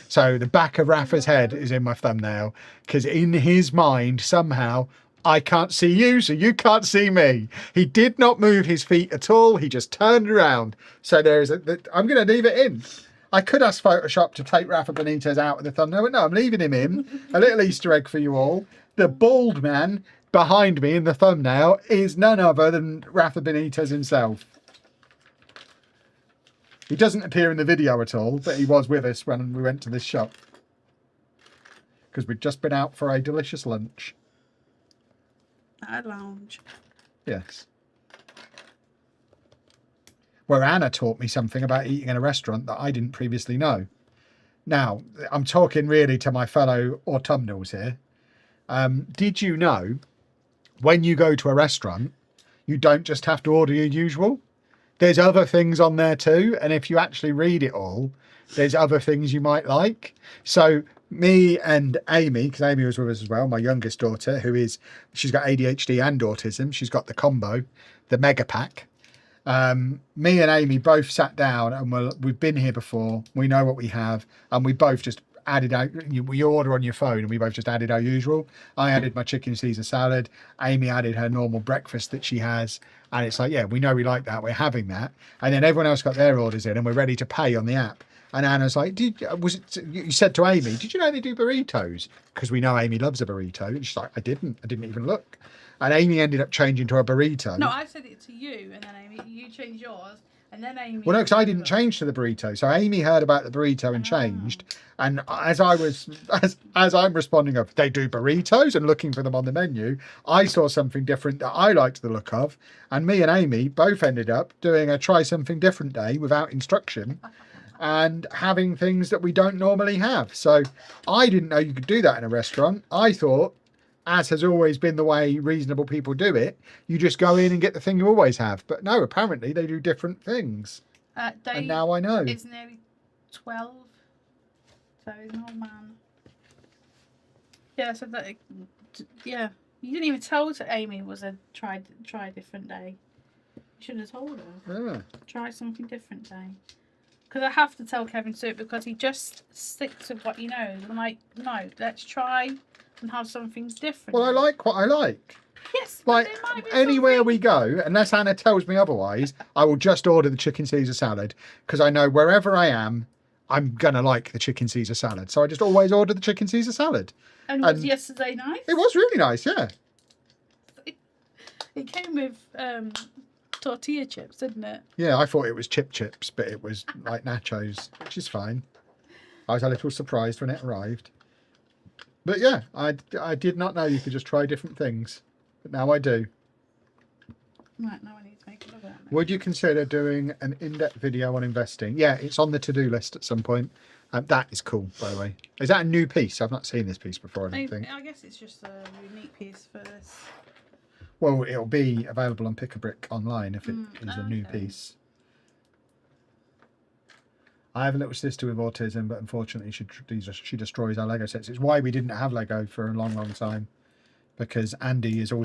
So the back of Rafa's head is in my thumbnail, because in his mind, somehow, I can't see you, so you can't see me. He did not move his feet at all. He just turned around. So I'm going to leave it in. I could ask Photoshop to take Rafa Benitez out of the thumbnail, but no, I'm leaving him in. A little Easter egg for you all. The bald man behind me in the thumbnail is none other than Rafa Benitez himself. He doesn't appear in the video at all, but he was with us when we went to this shop. Because we'd just been out for a delicious lunch. At a lounge. Yes. Where Anna taught me something about eating in a restaurant that I didn't previously know. Now, I'm talking really to my fellow autumnals here. Did you know when you go to a restaurant, you don't just have to order your usual? There's other things on there too. And if you actually read it all, there's other things you might like. So me and Amy, because Amy was with us as well, my youngest daughter, she's got ADHD and autism. She's got the combo, the mega pack. Me and Amy both sat down and we've been here before. We know what we have. And we both just added out, you order on your phone and we both just added our usual. I added my chicken Caesar salad. Amy added her normal breakfast that she has. And it's like, yeah, we know we like that. We're having that. And then everyone else got their orders in and we're ready to pay on the app. And Anna's like, you said to Amy, did you know they do burritos? Because we know Amy loves a burrito. And she's like, I didn't even look. And Amy ended up changing to a burrito. No, I said it to you, and then Amy, you changed yours, and then Amy. Well, no, because I didn't change to the burrito. So Amy heard about the burrito and changed. And as I'm responding of, they do burritos and looking for them on the menu, I saw something different that I liked the look of. And me and Amy both ended up doing a try something different day without instruction. And having things that we don't normally have. So I didn't know you could do that in a restaurant. I thought, as has always been the way reasonable people do it, you just go in and get the thing you always have. But no, apparently they do different things. And now I know. It's nearly 12, so he's an old man. Yeah, so that, yeah. You didn't even tell Amy it was a try a different day. You should have told her. Yeah. Try something different day. Because I have to tell Kevin to do it because he just sticks with what he knows. I'm like, no, let's try and have something different. Well, I like what I like. Yes, Like, but there might be anywhere something. we go, unless Anna tells me otherwise, I will just order the chicken Caesar salad because I know wherever I am, I'm going to like the chicken Caesar salad. So I just always order the chicken Caesar salad. And was yesterday nice? It was really nice, yeah. It came with tortilla chips, didn't it? Yeah, I thought it was chips, but it was like nachos, which is fine. I was a little surprised when it arrived. But yeah, I did not know you could just try different things. But now I do. Right, now I need to make a look at it. Would you consider doing an in-depth video on investing? Yeah, it's on the to-do list at some point. That is cool, by the way. Is that a new piece? I've not seen this piece before, I don't think. I guess it's just a unique piece for this. Well, it'll be available on Pick a Brick online if it is a new piece. I have a little sister with autism, but unfortunately she destroys our Lego sets. It's why we didn't have Lego for a long, long time. Because Andy is also